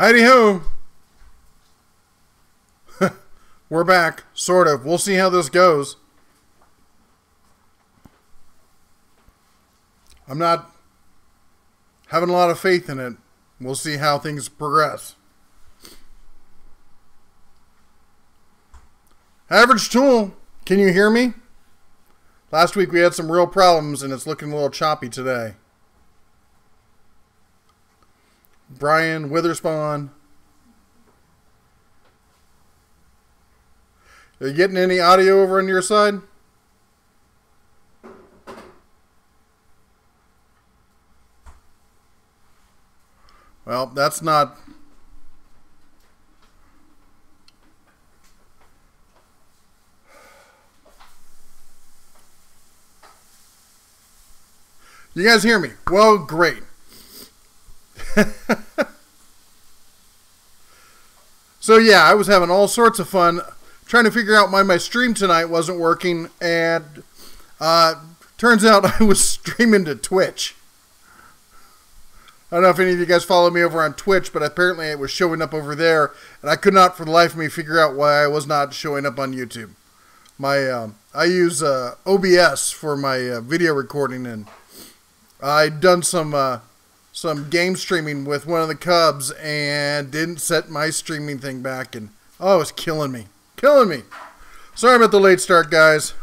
Heidi ho! We're back, sort of. We'll see how this goes. I'm not having a lot of faith in it. We'll see how things progress. Average Tool, can you hear me? Last week we had some real problems and it's looking a little choppy today. Brian Witherspawn. Are you getting any audio over on your side? Well, that's not... You guys hear me? Well, great. So yeah, I was having all sorts of fun trying to figure out why my stream tonight wasn't working, and turns out I was streaming to Twitch. I don't know if any of you guys follow me over on Twitch, but apparently it was showing up over there, and I could not for the life of me figure out why I was not showing up on YouTube. I use OBS for my video recording, and I'd done some game streaming with one of the Cubs and didn't set my streaming thing back, and oh, it's killing me. Killing me. Sorry about the late start, guys.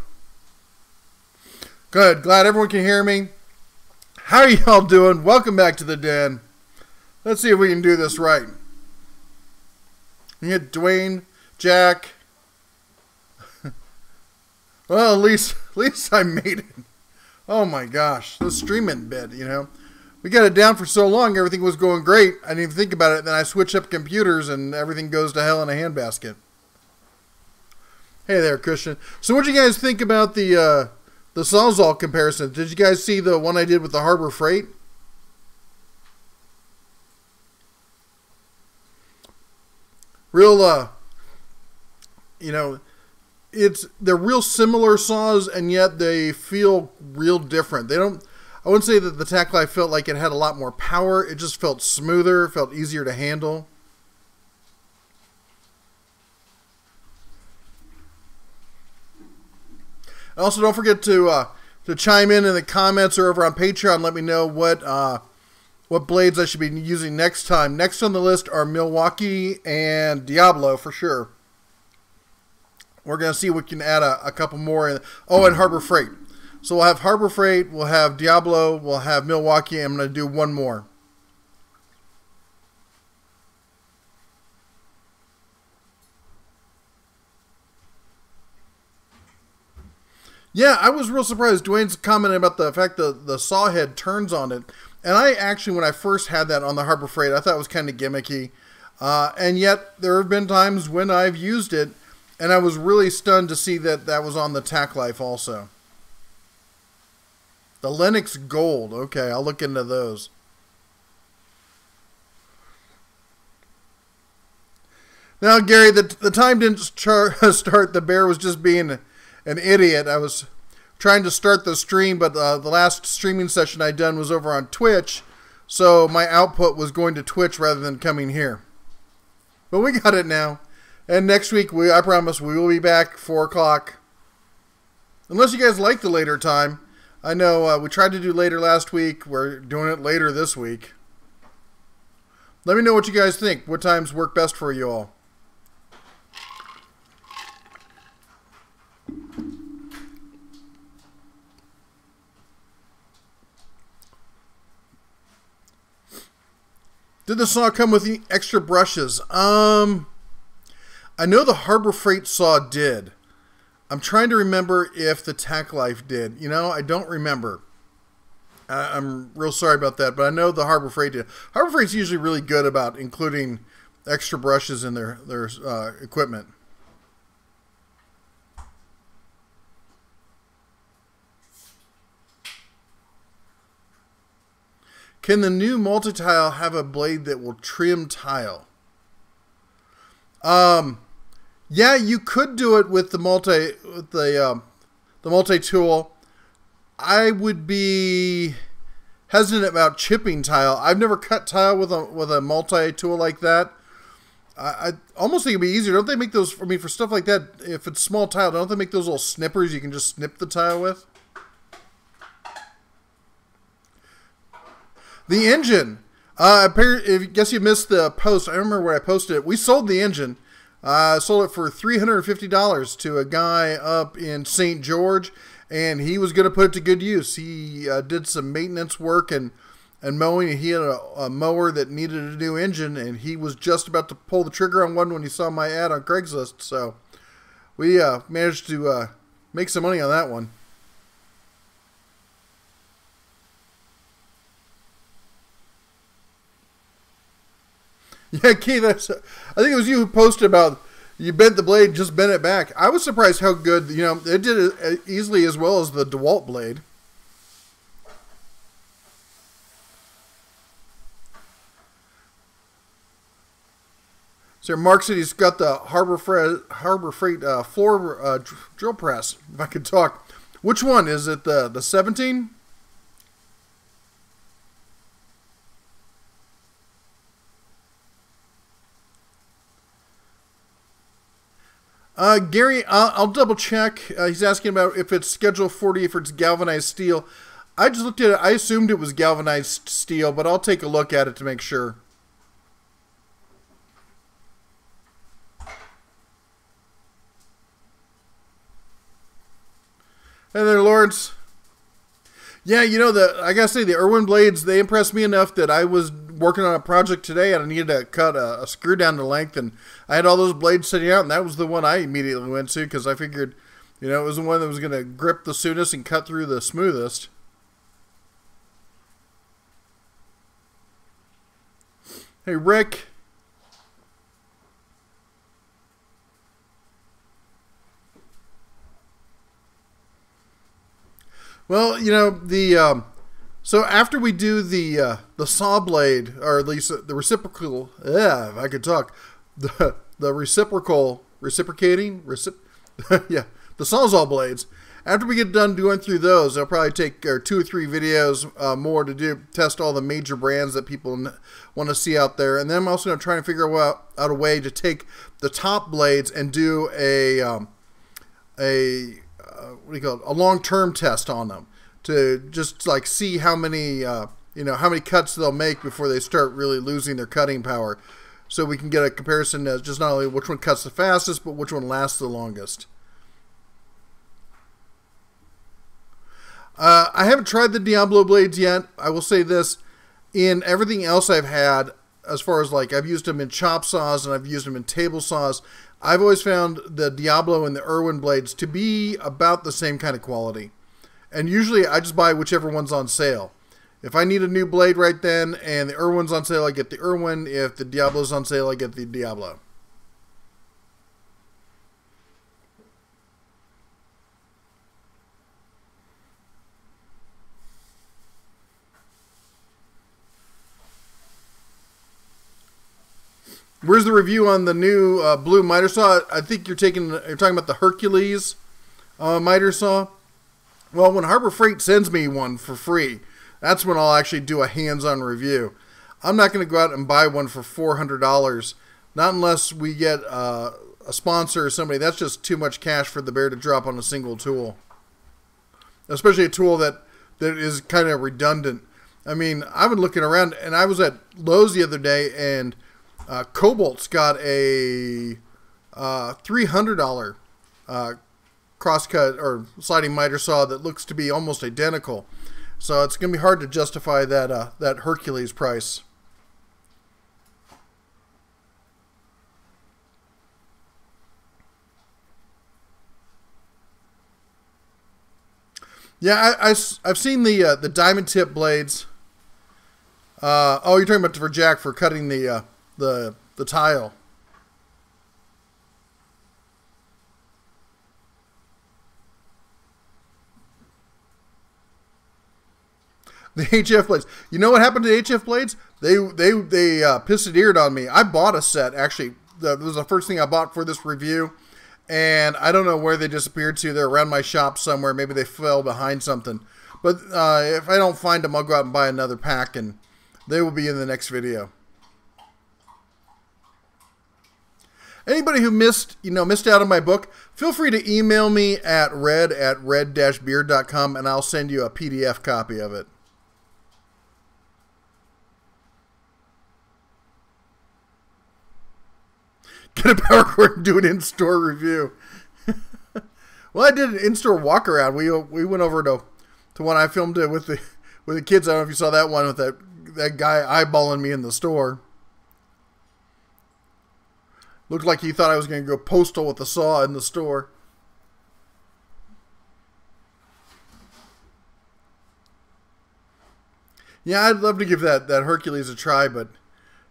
Good. Glad everyone can hear me. How are y'all doing? Welcome back to the den. Let's see if we can do this right. You get Dwayne, Jack. Well, at least I made it. Oh my gosh, the streaming bit, you know. We got it down for so long, everything was going great. I didn't even think about it. Then I switch up computers and everything goes to hell in a handbasket. Hey there, Christian. So what do you guys think about the Sawzall comparison? Did you guys see the one I did with the Harbor Freight? Real, you know, they're real similar saws, and yet they feel real different. I wouldn't say that the Tack Life felt like it had a lot more power. It just felt smoother, felt easier to handle. Also, don't forget to chime in the comments or over on Patreon. Let me know what blades I should be using next time. Next on the list are Milwaukee and Diablo for sure. We're going to see if we can add a couple more. Oh, and Harbor Freight. So we'll have Harbor Freight, we'll have Diablo, we'll have Milwaukee, and I'm going to do one more. Yeah, I was real surprised. Dwayne's commenting about the fact that the saw head turns on it. And I actually, when I first had that on the Harbor Freight, I thought it was kind of gimmicky. And yet, there have been times when I've used it, and I was really stunned to see that that was on the Tack Life also. The Lennox Gold. Okay, I'll look into those. Now, Gary, the time didn't start. The bear was just being an idiot. I was trying to start the stream, but the last streaming session I'd done was over on Twitch, so my output was going to Twitch rather than coming here. But we got it now. And next week, I promise, we will be back 4 o'clock. Unless you guys like the later time. I know we tried to do later last week. We're doing it later this week. Let me know what you guys think. What times work best for you all? Did the saw come with the extra brushes? I know the Harbor Freight saw did. I'm trying to remember if the Tack Life did. You know, I don't remember. I'm real sorry about that, but I know the Harbor Freight did. Harbor Freight's usually really good about including extra brushes in their equipment. Can the new multi-tile have a blade that will trim tile? Yeah, you could do it with the multi-tool. I would be hesitant about chipping tile. I've never cut tile with a multi-tool like that. I almost think it'd be easier. Don't they make those, I mean, for stuff like that, if it's small tile, don't they make those little snippers you can just snip the tile with? The engine. I guess you missed the post. I remember where I posted it. We sold the engine. Sold it for $350 to a guy up in St. George, and he was going to put it to good use. He did some maintenance work and mowing. He had a mower that needed a new engine, and he was just about to pull the trigger on one when he saw my ad on Craigslist. So we managed to make some money on that one. Yeah, Keith, I think it was you who posted about you bent the blade, just bent it back. I was surprised how good, you know, it did it easily as well as the DeWalt blade. So Mark said he's got the Harbor Freight floor drill press, if I could talk. Which one? Is it the 17? Gary, I'll double check. He's asking about if it's Schedule 40, if it's galvanized steel. I just looked at it. I assumed it was galvanized steel, but I'll take a look at it to make sure. Hey there, Lawrence. Yeah, you know, I gotta say, the Irwin blades, they impressed me enough that I was working on a project today and I needed to cut a screw down to length, and I had all those blades sitting out, and that was the one I immediately went to because I figured, you know, it was the one that was going to grip the soonest and cut through the smoothest. Hey, Rick. Well, you know, so after we do the saw blade, or at least the reciprocal, yeah, if I could talk, the reciprocating, yeah, the Sawzall blades. After we get done going through those, I'll probably take 2 or 3 videos more to test all the major brands that people want to see out there, and then I'm also going to try and figure out a way to take the top blades and do what do you call it? A long-term test on them to just like see how many you know, how many cuts they'll make before they start really losing their cutting power, so we can get a comparison as just not only which one cuts the fastest, but which one lasts the longest. I haven't tried the Diablo blades yet. I will say this: in everything else I've had, as far as like I've used them in chop saws and I've used them in table saws, I've always found the Diablo and the Irwin blades to be about the same kind of quality. And usually I just buy whichever one's on sale. If I need a new blade right then and the Irwin's on sale, I get the Irwin. If the Diablo's on sale, I get the Diablo. Where's the review on the new blue miter saw? I think you're talking about the Hercules miter saw. Well, when Harbor Freight sends me one for free, that's when I'll actually do a hands-on review. I'm not going to go out and buy one for $400, not unless we get a sponsor or somebody. That's just too much cash for the bear to drop on a single tool, especially a tool that is kind of redundant. I mean, I've been looking around, and I was at Lowe's the other day, and Cobalt's got a $300 crosscut or sliding miter saw that looks to be almost identical. So it's going to be hard to justify that Hercules price. Yeah, I've seen the diamond tip blades. Oh, you're talking about for Jack for cutting the tile. The HF blades. You know what happened to the HF blades? They pissed-eared on me. I bought a set, actually. That was the first thing I bought for this review. And I don't know where they disappeared to. They're around my shop somewhere. Maybe they fell behind something. But if I don't find them, I'll go out and buy another pack, and they will be in the next video. Anybody who missed out on my book, feel free to email me at red@red-beard.com, and I'll send you a PDF copy of it. Get a power cord and do an in-store review. Well, I did an in-store walk-around. We went over to one I filmed it with the kids. I don't know if you saw that one with that guy eyeballing me in the store. Looked like he thought I was going to go postal with the saw in the store. Yeah, I'd love to give that Hercules a try, but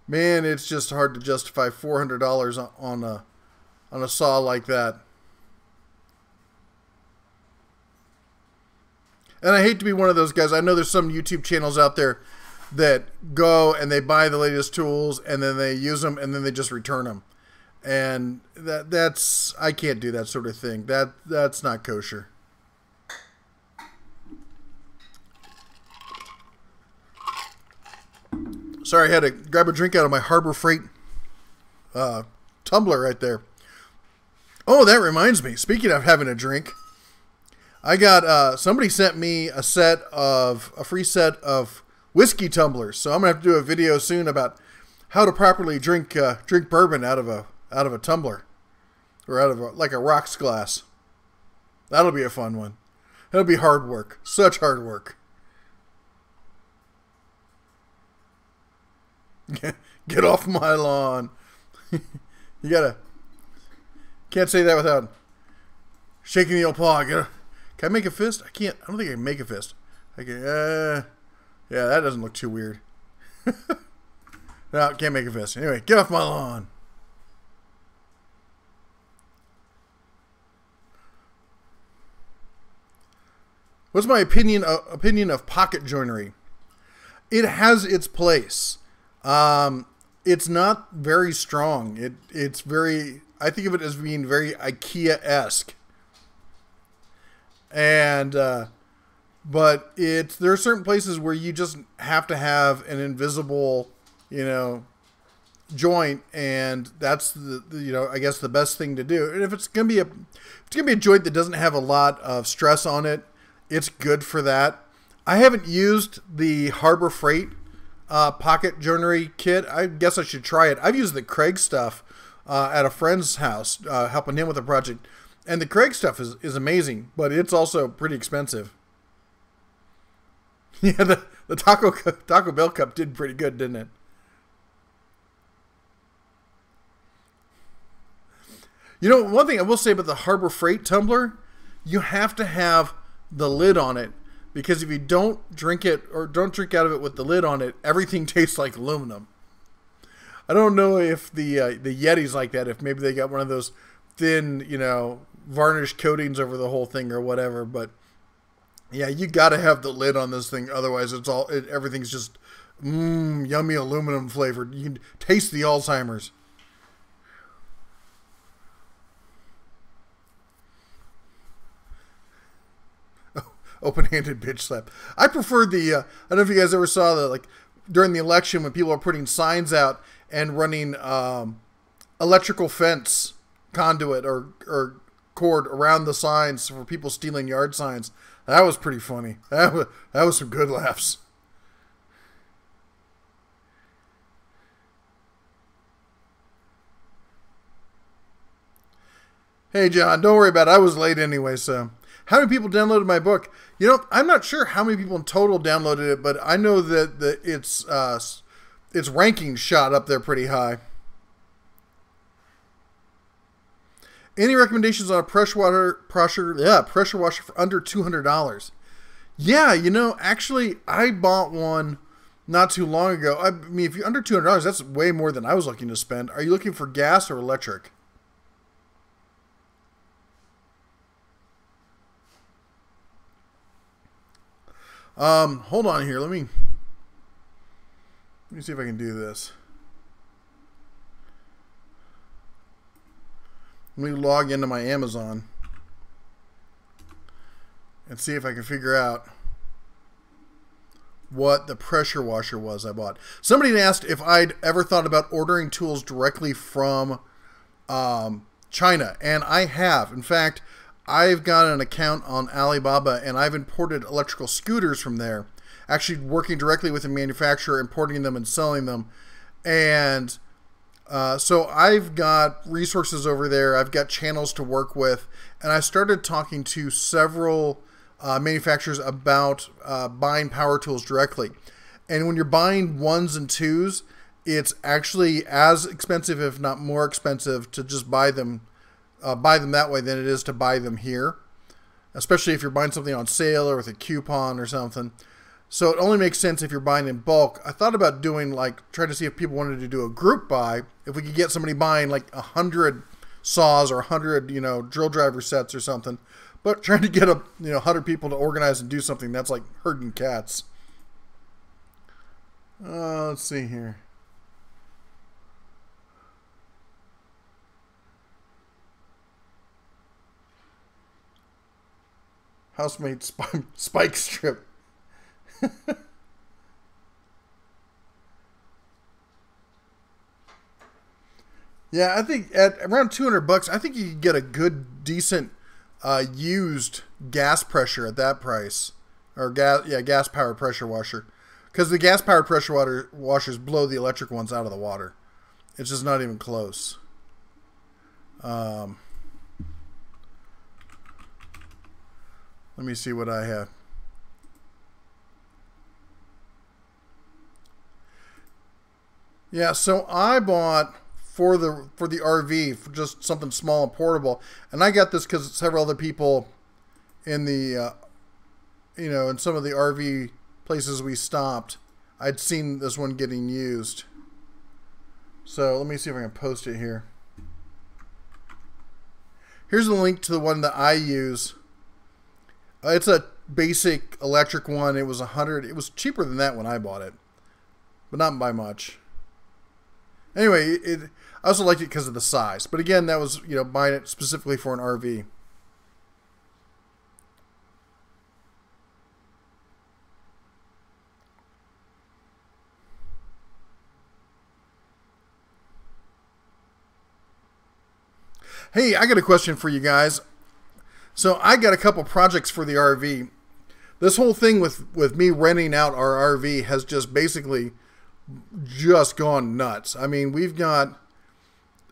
man, it's just hard to justify $400 on a saw like that. And I hate to be one of those guys. I know there's some YouTube channels out there that go and they buy the latest tools and then they use them and then they just return them. And that's I can't do that sort of thing. That's not kosher. Sorry, I had to grab a drink out of my Harbor Freight tumbler right there. Oh, that reminds me. Speaking of having a drink, I got somebody sent me a free set of whiskey tumblers. So I'm gonna have to do a video soon about how to properly drink bourbon out of a tumbler, or out of like a rocks glass. That'll be a fun one. That'll be hard work. Such hard work. Get off my lawn. Can't say that without shaking the old paw. Can I make a fist? I can't. I don't think I can make a fist. I can. Yeah, that doesn't look too weird. No, can't make a fist. Anyway, get off my lawn. What's my opinion of pocket joinery? It has its place. It's not very strong. It's very. I think of it as being very IKEA-esque. And but there are certain places where you just have to have an invisible, joint, and that's I guess the best thing to do. And if it's gonna be a joint that doesn't have a lot of stress on it, it's good for that. I haven't used the Harbor Freight pocket joinery kit. I guess I should try it. I've used the Craig stuff at a friend's house, helping him with a project. And the Craig stuff is amazing, but it's also pretty expensive. Yeah, the Taco Bell cup did pretty good, didn't it? One thing I will say about the Harbor Freight tumbler, you have to have the lid on it, because if you don't drink it or don't drink out of it with the lid on it, everything tastes like aluminum. I don't know if the Yeti's like that, if maybe they got one of those thin, varnish coatings over the whole thing or whatever, but yeah, you got to have the lid on this thing, otherwise everything's just yummy aluminum flavored. You can taste the Alzheimer's. Open-handed bitch slap. I prefer I don't know if you guys ever saw during the election when people are putting signs out and running electrical fence conduit or cord around the signs for people stealing yard signs. That was pretty funny. That was some good laughs. Hey John, don't worry about it. I was late anyway, so. How many people downloaded my book? I'm not sure how many people in total downloaded it, but I know that its ranking shot up there pretty high. Any recommendations on a pressure washer for under $200? Yeah, actually, I bought one not too long ago. I mean, if you're under $200, that's way more than I was looking to spend. Are you looking for gas or electric? Hold on here. Let me see if I can do this. Let me log into my Amazon and see if I can figure out what the pressure washer was I bought. Somebody had asked if I'd ever thought about ordering tools directly from China, and I have. In fact, I've got an account on Alibaba, and I've imported electrical scooters from there, actually working directly with the manufacturer, importing them and selling them. And so I've got resources over there. I've got channels to work with, and I started talking to several manufacturers about buying power tools directly. And when you're buying ones and twos, it's actually as expensive, if not more expensive, to just buy them that way than it is to buy them here, especially if you're buying something on sale or with a coupon or something. So it only makes sense if you're buying in bulk. I thought about doing, like, trying to see if people wanted to do a group buy, if we could get somebody buying like 100 saws or 100, drill driver sets or something. But trying to get 100 people to organize and do something, that's like herding cats. Let's see here. Housemate spike strip. Yeah, I think at around $200, I think you could get a good, decent used gas pressure at that price, or gas powered pressure washer, because the gas powered pressure washers blow the electric ones out of the water. It's just not even close. Let me see what I have. Yeah, so I bought for the RV, for just something small and portable, and I got this because several other people in the in some of the RV places we stopped, I'd seen this one getting used. So let me see if I can post it here. Here's the link to the one that I use. It's a basic electric one. It was $100. It was cheaper than that when I bought it, but not by much. Anyway, I also liked it because of the size. But again, that was buying it specifically for an RV. Hey, I got a question for you guys. So I got a couple projects for the RV. This whole thing with me renting out our RV has just basically just gone nuts. I mean, we've got,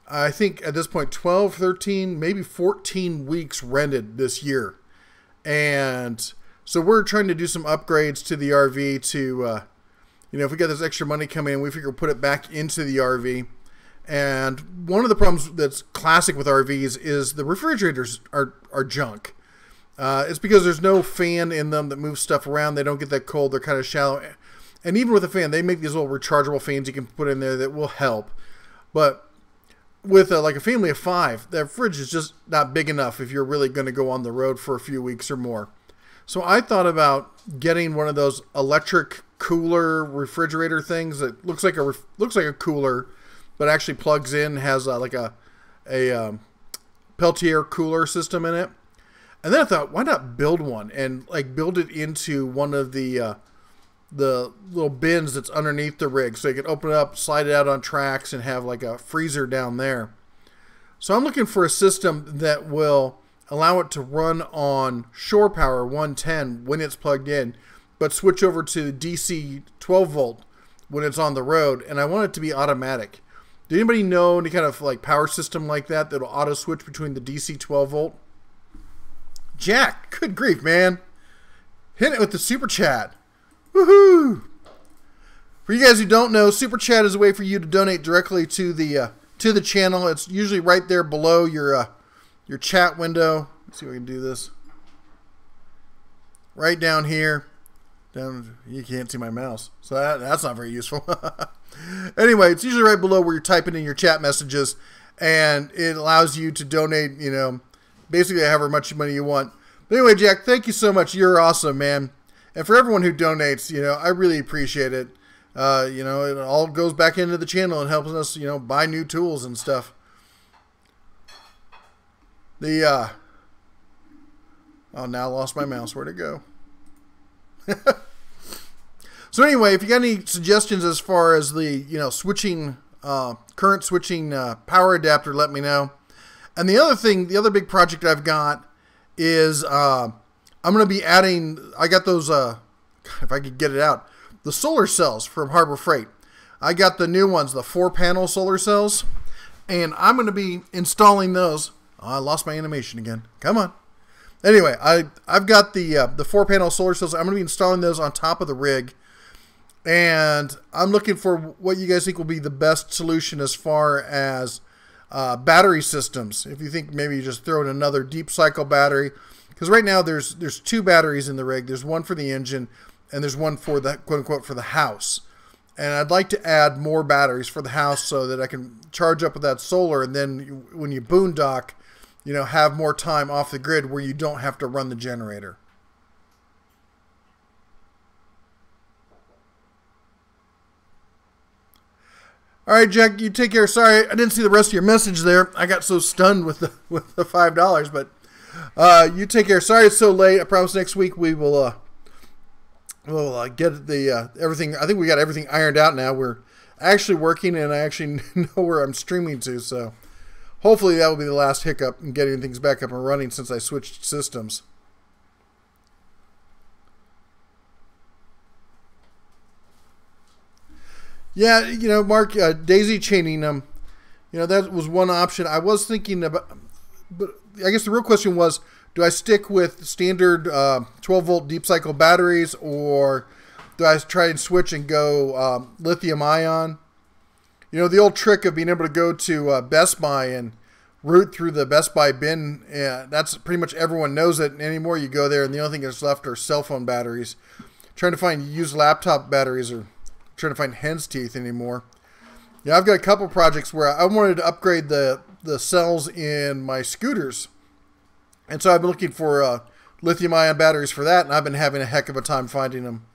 I think at this point, 12, 13, maybe 14 weeks rented this year. And so we're trying to do some upgrades to the RV to, if we got this extra money coming in, we figure we'll put it back into the RV. And one of the problems that's classic with RVs is the refrigerators are junk. It's because there's no fan in them that moves stuff around. They don't get that cold. They're kind of shallow. And even with a fan, they make these little rechargeable fans you can put in there that will help. But with like a family of 5, that fridge is just not big enough if you're really going to go on the road for a few weeks or more. So I thought about getting one of those electric cooler refrigerator things that looks like a cooler, but actually plugs in, has like a Peltier cooler system in it. And then I thought, why not build one and like build it into one of the little bins that's underneath the rig, so you can open it up, slide it out on tracks, and have like a freezer down there. So I'm looking for a system that will allow it to run on shore power 110 when it's plugged in, but switch over to DC 12 volt when it's on the road, and I want it to be automatic. Did anybody know any kind of like power system like that that'll auto switch between the DC 12 volt? Jack, good grief, man. Hit it with the super chat. Woohoo! For you guys who don't know, super chat is a way for you to donate directly to the channel. It's usually right there below your chat window. Let's see if we can do this. Right down here. You can't see my mouse, so that's not very useful. Anyway, it's usually right below where you're typing in your chat messages, and it allows you to donate, basically however much money you want. But anyway, Jack, thank you so much. You're awesome, man. And for everyone who donates, I really appreciate it. It all goes back into the channel and helps us, buy new tools and stuff. Oh, now I lost my mouse. Where'd it go? So anyway, if you got any suggestions as far as the switching current switching power adapter, let me know. And the other thing, the other big project I've got is I'm going to be adding. I got those. If I could get it out, the solar cells from Harbor Freight. I got the new ones, the 4-panel solar cells, and I'm going to be installing those. Oh, I lost my animation again. Come on. Anyway, I've got the 4-panel solar cells. I'm going to be installing those on top of the rig. And I'm looking for what you guys think will be the best solution as far as battery systems. If you think maybe you just throw in another deep cycle battery. Because right now there's 2 batteries in the rig. There's one for the engine and there's one for the quote-unquote for the house. And I'd like to add more batteries for the house so that I can charge up with that solar. And then when you boondock, have more time off the grid where you don't have to run the generator. All right, Jack, you take care. Sorry, I didn't see the rest of your message there. I got so stunned with the $5, but you take care. Sorry it's so late. I promise next week we will we'll get the everything. I think we got everything ironed out now. We're actually working, and I actually know where I'm streaming to. So hopefully that will be the last hiccup in getting things back up and running since I switched systems. Yeah, Mark, daisy chaining them, that was one option. I was thinking about, but I guess the real question was, do I stick with standard 12-volt deep cycle batteries, or do I try and switch and go lithium ion? The old trick of being able to go to Best Buy and route through the Best Buy bin, that's pretty much everyone knows it. And anymore, you go there and the only thing that's left are cell phone batteries. Trying to find used laptop batteries or trying to find hen's teeth anymore. I've got a couple projects where I wanted to upgrade the cells in my scooters. And so I've been looking for lithium-ion batteries for that, and I've been having a heck of a time finding them.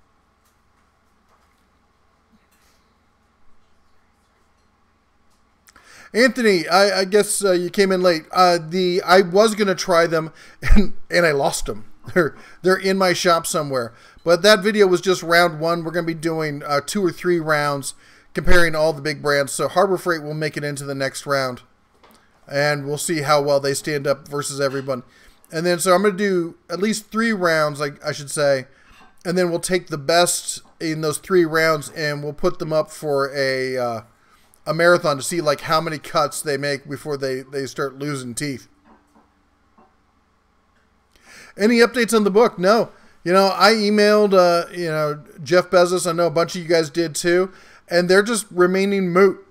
Anthony, I guess you came in late. I was going to try them, and I lost them. They're in my shop somewhere. But that video was just round 1. We're going to be doing 2 or 3 rounds comparing all the big brands. So Harbor Freight will make it into the next round. And we'll see how well they stand up versus everyone. And then so I'm going to do at least 3 rounds, I should say. And then we'll take the best in those 3 rounds and we'll put them up for a marathon to see like how many cuts they make before they start losing teeth. Any updates on the book? No. I emailed, Jeff Bezos. I know a bunch of you guys did too. And they're just remaining moot.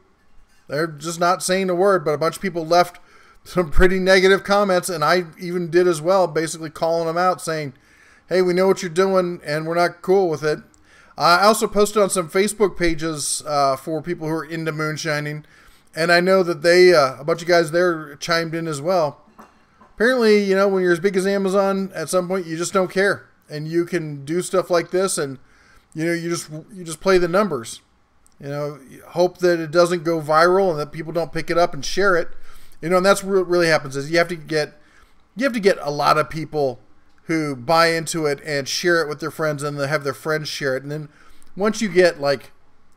They're just not saying a word, but a bunch of people left some pretty negative comments, and I even did as well, basically calling them out, saying, hey, we know what you're doing, and we're not cool with it. I also posted on some Facebook pages for people who are into moonshining, and I know that a bunch of guys there chimed in as well. Apparently, when you're as big as Amazon, at some point you just don't care, and you can do stuff like this, and you just play the numbers. Hope that it doesn't go viral and that people don't pick it up and share it. And that's what really happens is you have to get a lot of people who buy into it and share it with their friends, and they have their friends share it. And then once you get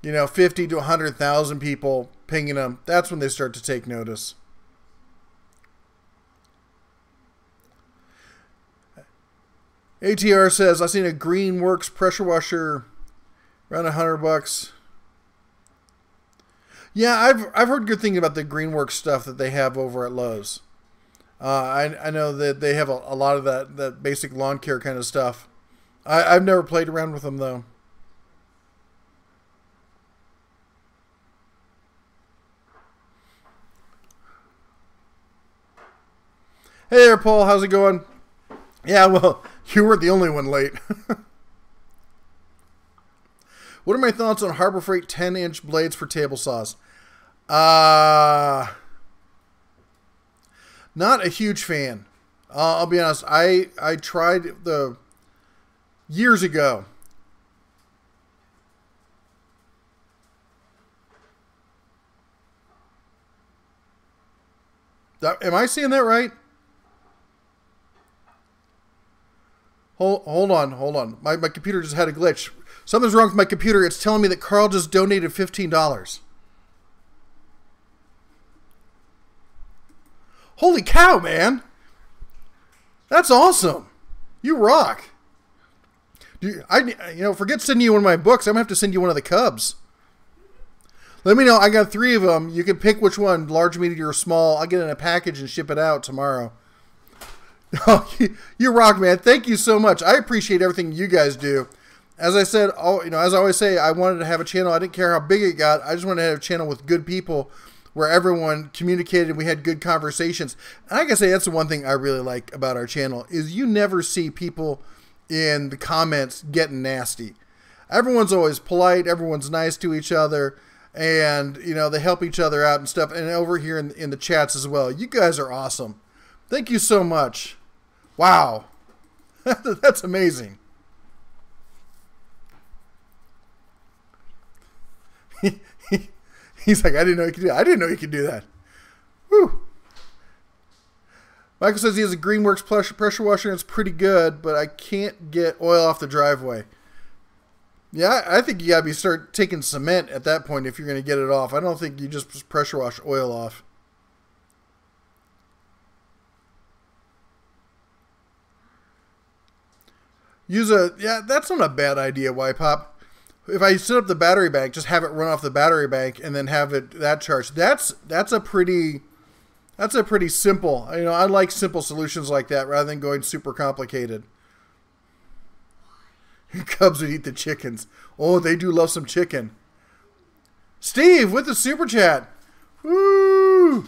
50 to 100,000 people pinging them, that's when they start to take notice. ATR says, I've seen a Greenworks pressure washer around $100. Yeah, I've heard good things about the Greenworks stuff that they have over at Lowe's. I know that they have a lot of that basic lawn care kind of stuff. I've never played around with them though. Hey there, Paul. How's it going? Yeah, well, you weren't the only one late. What are my thoughts on Harbor Freight 10-inch blades for table saws? Not a huge fan. I'll be honest. I tried years ago. Am I seeing that right? Hold on. My computer just had a glitch. Something's wrong with my computer. It's telling me that Carl just donated $15. Holy cow, man. That's awesome. You rock. Forget sending you one of my books. I'm going to have to send you one of the Cubs. Let me know. I got 3 of them. You can pick which one, large, medium, or small. I'll get it in a package and ship it out tomorrow. Oh, you rock, man. Thank you so much. I appreciate everything you guys do. As I said, as I always say, I wanted to have a channel. I didn't care how big it got. I just wanted to have a channel with good people where everyone communicated and we had good conversations. And I can say that's the one thing I really like about our channel is you never see people in the comments getting nasty. Everyone's always polite. Everyone's nice to each other. And, they help each other out and stuff. And over here in the chats as well. You guys are awesome. Thank you so much. Wow. That's amazing. He's like, I didn't know you could do that. I didn't know you could do that. Whew. Michael says he has a Greenworks pressure washer and it's pretty good, but I can't get oil off the driveway. Yeah, I think you got to start taking cement at that point if you're going to get it off. I don't think you just pressure wash oil off. That's not a bad idea, Y-Pop. If I set up the battery bank, just have it run off the battery bank and then have that charged. That's a pretty simple. I like simple solutions like that rather than going super complicated. Cubs would eat the chickens. Oh, they do love some chicken. Steve with the super chat. Woo!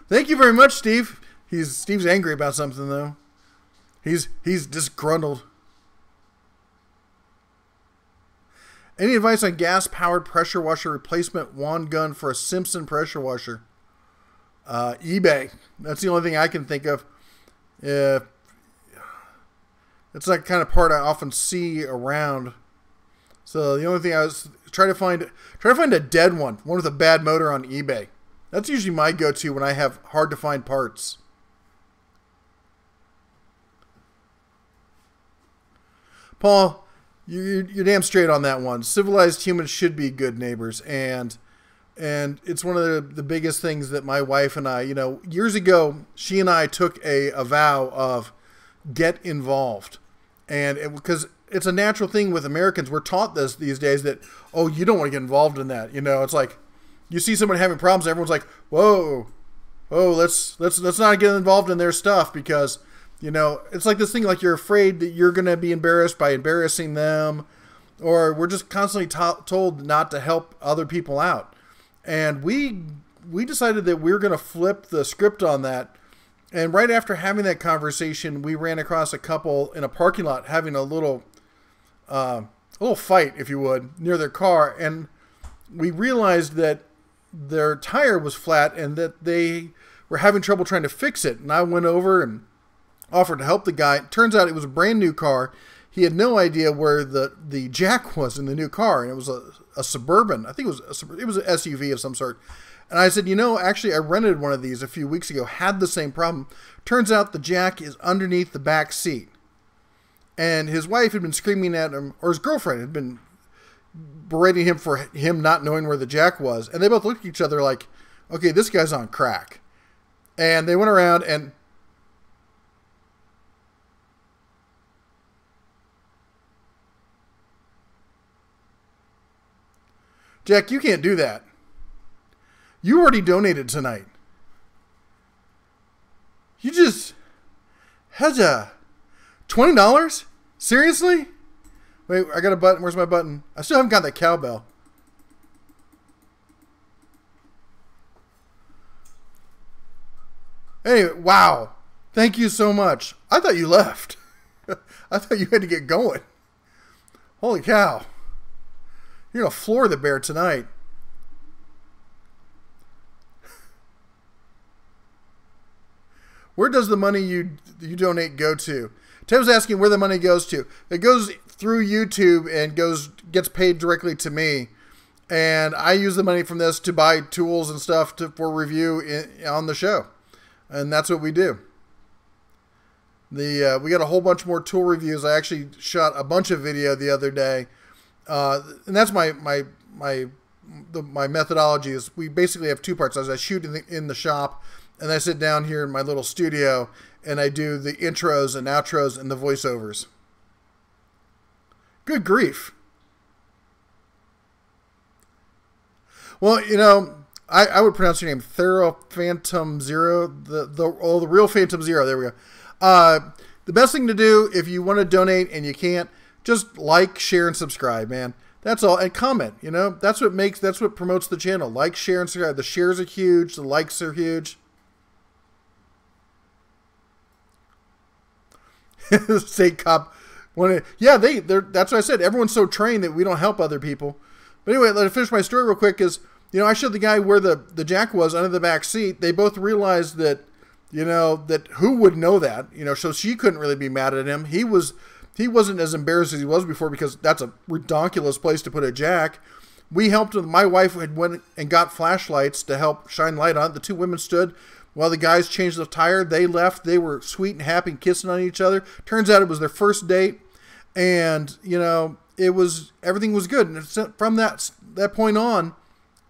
Thank you very much, Steve. Steve's angry about something though. He's disgruntled. Any advice on gas-powered pressure washer replacement wand gun for a Simpson pressure washer? eBay. That's the only thing I can think of. It's that kind of part I often see around. So the only thing I was try to find a dead one with a bad motor on eBay. That's usually my go-to when I have hard to find parts. Paul, you're damn straight on that one. Civilized humans should be good neighbors, and it's one of the biggest things that my wife and I, years ago, she and I took a vow of get involved. And because it's a natural thing with Americans, we're taught this these days that, oh, you don't want to get involved in that. It's like you see someone having problems, everyone's like, whoa, let's not get involved in their stuff because, it's like this thing like you're afraid that you're going to be embarrassed by embarrassing them, or we're just constantly told not to help other people out. And we decided that we were going to flip the script on that. And right after having that conversation, we ran across a couple in a parking lot having a little fight, if you would, near their car. And we realized that their tire was flat and that they were having trouble trying to fix it. And I went over and offered to help the guy. It turns out it was a brand new car. He had no idea where the jack was in the new car. And it was a Suburban. I think it was an SUV of some sort. And I said, actually, I rented one of these a few weeks ago, had the same problem. Turns out the jack is underneath the back seat. And his wife had been screaming at him, or his girlfriend had been berating him for him not knowing where the jack was. And they both looked at each other like, okay, this guy's on crack. And they went around and... Jack, you can't do that. You already donated tonight. You just had $20? Seriously? Wait, I got a button. Where's my button? I still haven't got that cowbell. Anyway, wow. Thank you so much. I thought you left. I thought you had to get going. Holy cow. You're going to floor the bear tonight. Where does the money you donate go to? Tim's asking where the money goes to. It goes through YouTube and gets paid directly to me. And I use the money from this to buy tools and stuff for review on the show. And that's what we do. We got a whole bunch more tool reviews. I actually shot a bunch of video the other day, and that's my methodology. Is we basically have two parts. As I shoot in the shop, and I sit down here in my little studio, and I do the intros and outros and the voiceovers. Good grief. Well, you know, I would pronounce your name Thero Phantom Zero, the real Phantom Zero. There we go. The best thing to do if you want to donate and you can't, just like, share, and subscribe, man. That's all, and comment. You know, that's what promotes the channel. Like, share, and subscribe. The shares are huge. The likes are huge. State cop. Yeah, that's what I said. Everyone's so trained that we don't help other people. But anyway, let me finish my story real quick. Is, you know, I showed the guy where the jack was under the back seat. They both realized that, you know, that who would know that, you know, so she couldn't really be mad at him. He wasn't as embarrassed as he was before, because that's a ridiculous place to put a jack. We helped him. My wife had went and got flashlights to help shine light on it. The two women stood while the guys changed the tire. They left. They were sweet and happy and kissing on each other. Turns out it was their first date, and, you know, everything was good. And from that point on,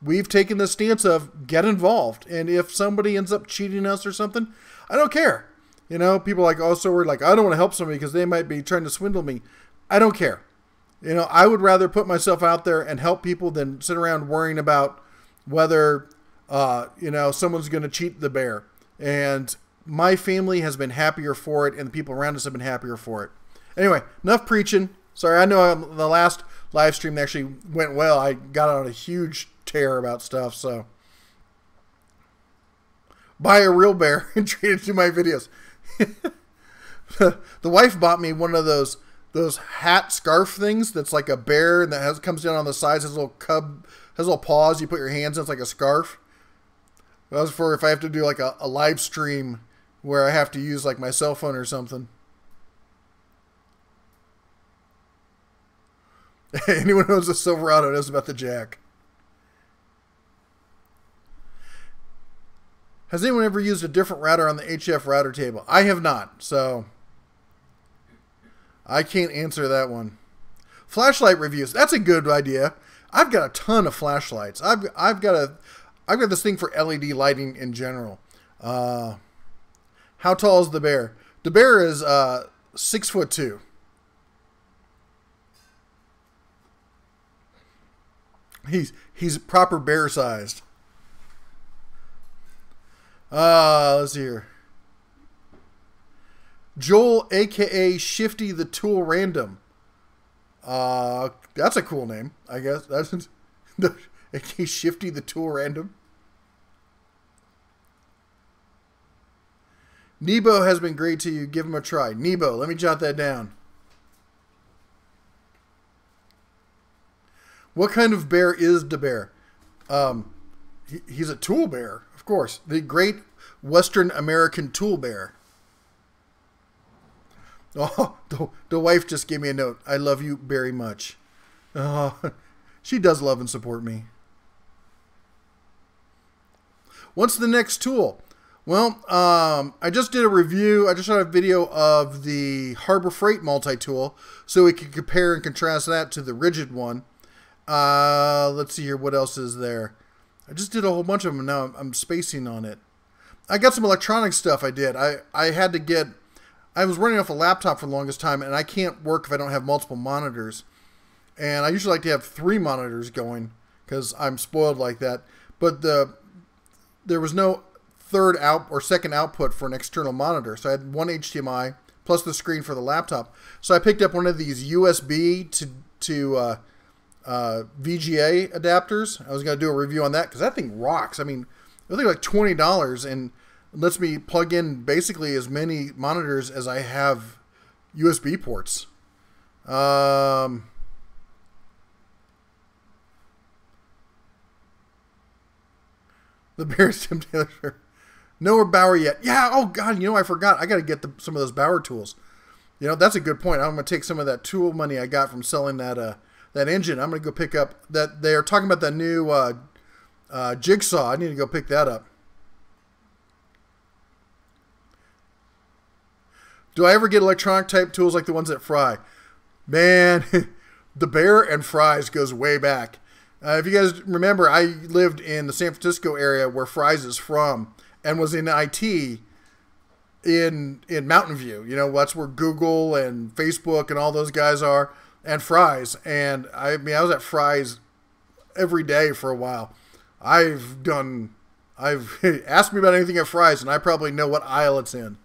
we've taken the stance of get involved. And if somebody ends up cheating us or something, I don't care. You know, people are like, oh, so we're like, I don't want to help somebody because they might be trying to swindle me. I don't care. You know, I would rather put myself out there and help people than sit around worrying about whether, you know, someone's going to cheat the bear. And my family has been happier for it, and the people around us have been happier for it. Anyway, enough preaching. Sorry, I know the last live stream actually went well. I got on a huge tear about stuff, so buy a real bear and trade it to my videos. The wife bought me one of those hat scarf things that's like a bear, and that comes down on the sides, has a little cub, has little paws. You put your hands in, it's like a scarf. That was for if I have to do like a live stream where I have to use like my cell phone or something. Anyone who owns a Silverado knows about the jack. Has anyone ever used a different router on the HF router table? I have not, so I can't answer that one. Flashlight reviews. That's a good idea. I've got a ton of flashlights. I've got this thing for LED lighting in general. How tall is the bear? The bear is 6'2". He's proper bear sized. Let's see here. Joel, aka Shifty the Tool Random. That's a cool name, I guess. That's aka Shifty the Tool Random. Nebo has been great to you. Give him a try. Nebo, let me jot that down. What kind of bear is DaBEAR? He's a tool bear, of course. The great Western American tool bear. Oh, the wife just gave me a note. I love you very much. Oh, she does love and support me. What's the next tool? Well, I just did a review. I just shot a video of the Harbor Freight multi-tool, so we can compare and contrast that to the rigid one. Let's see here. What else is there? I just did a whole bunch of them. Now I'm spacing on it. I got some electronic stuff I did. I was running off a laptop for the longest time, and I can't work if I don't have multiple monitors. And I usually like to have 3 monitors going because I'm spoiled like that. But there was no third out or second output for an external monitor. So I had one HDMI plus the screen for the laptop. So I picked up one of these USB to VGA adapters. I was going to do a review on that because that thing rocks. I mean, I think like $20 and lets me plug in basically as many monitors as I have USB ports. The Bears Tim Taylor. No DaBEAR yet. Yeah, oh God, you know, I forgot. I got to get some of those DaBEAR tools. You know, that's a good point. I'm going to take some of that tool money I got from selling that engine. I'm going to go pick up that. They are talking about that new jigsaw. I need to go pick that up. Do I ever get electronic type tools like the ones at Fry? Man, DaBEAR and Fry's goes way back. If you guys remember, I lived in the San Francisco area where Fry's is from and was in IT in Mountain View. You know, that's where Google and Facebook and all those guys are, and Fry's. And I mean, I was at Fry's every day for a while. I've asked me about anything at Fry's, and I probably know what aisle it's in.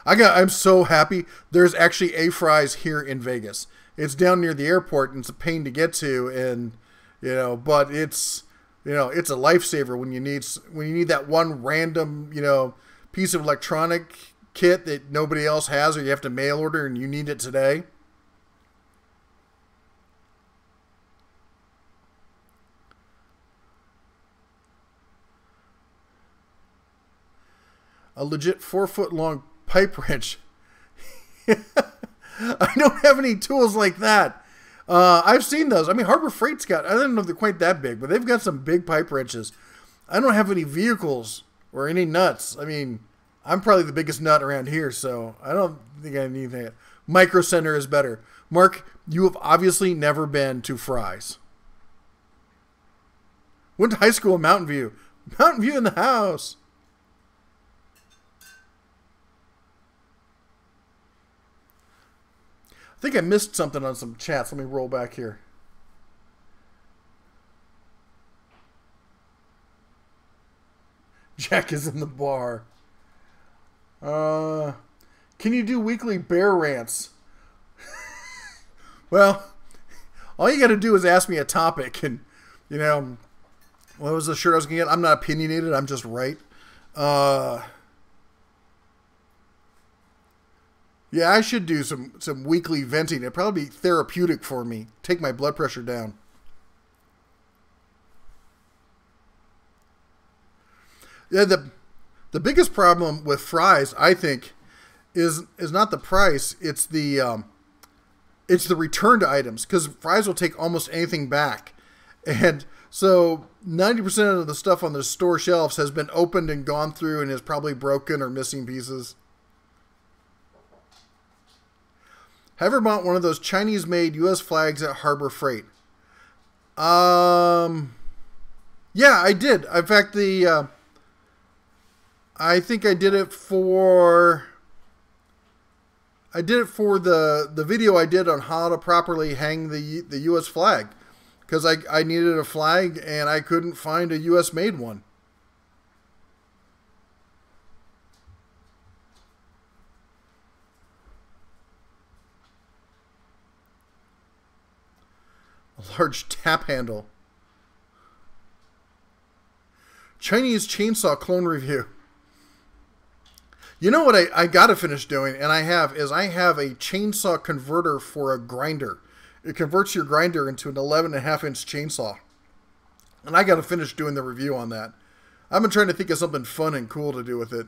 I'm so happy. There's actually a Fry's here in Vegas. It's down near the airport, and it's a pain to get to, and but it's it's a lifesaver when you need that one random piece of electronic kit that nobody else has, or you have to mail order and you need it today. A legit 4-foot long pipe wrench. I don't have any tools like that. I've seen those. I mean, Harbor Freight's got, I don't know if they're quite that big, but they've got some big pipe wrenches. I don't have any vehicles or any nuts. I mean, I'm probably the biggest nut around here, so I don't think I need anything. Micro Center is better. Mark, you have obviously never been to Fry's. Went to high school in Mountain View. Mountain View in the house. I think I missed something on some chats. Let me roll back here. Jack is in the bar. Can you do weekly bear rants? Well, all you got to do is ask me a topic, and what was the shirt I was going to get? I'm not opinionated. I'm just right. Yeah, I should do some weekly venting. It'd probably be therapeutic for me. Take my blood pressure down. Yeah, the biggest problem with Fry's, I think, is not the price. It's the return to items, because Fry's will take almost anything back, and so 90% of the stuff on the store shelves has been opened and gone through and is probably broken or missing pieces. Have you ever bought one of those Chinese-made U.S. flags at Harbor Freight? Yeah, I did. In fact, I think I did it for the video I did on how to properly hang the U.S. flag, because I needed a flag and I couldn't find a U.S.-made one. A large tap handle. Chinese chainsaw clone review. You know what I got to finish doing, and I have a chainsaw converter for a grinder. It converts your grinder into an 11.5-inch chainsaw. And I got to finish doing the review on that. I've been trying to think of something fun and cool to do with it.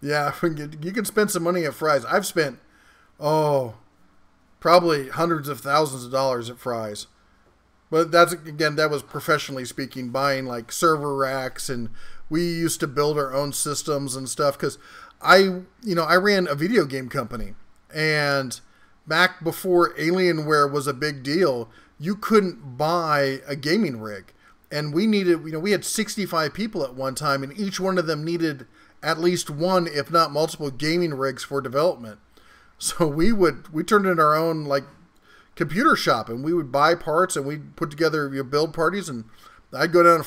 Yeah, you can spend some money at Fry's. I've spent, probably hundreds of thousands of dollars at Fry's. But that was professionally speaking, buying like server racks, and we used to build our own systems and stuff, because I ran a video game company, and back before Alienware was a big deal, you couldn't buy a gaming rig, and we had 65 people at one time, and each one of them needed at least one, if not multiple, gaming rigs for development. So we turned in our own like computer shop, and we would buy parts, and we'd put together build parties, and I'd go down to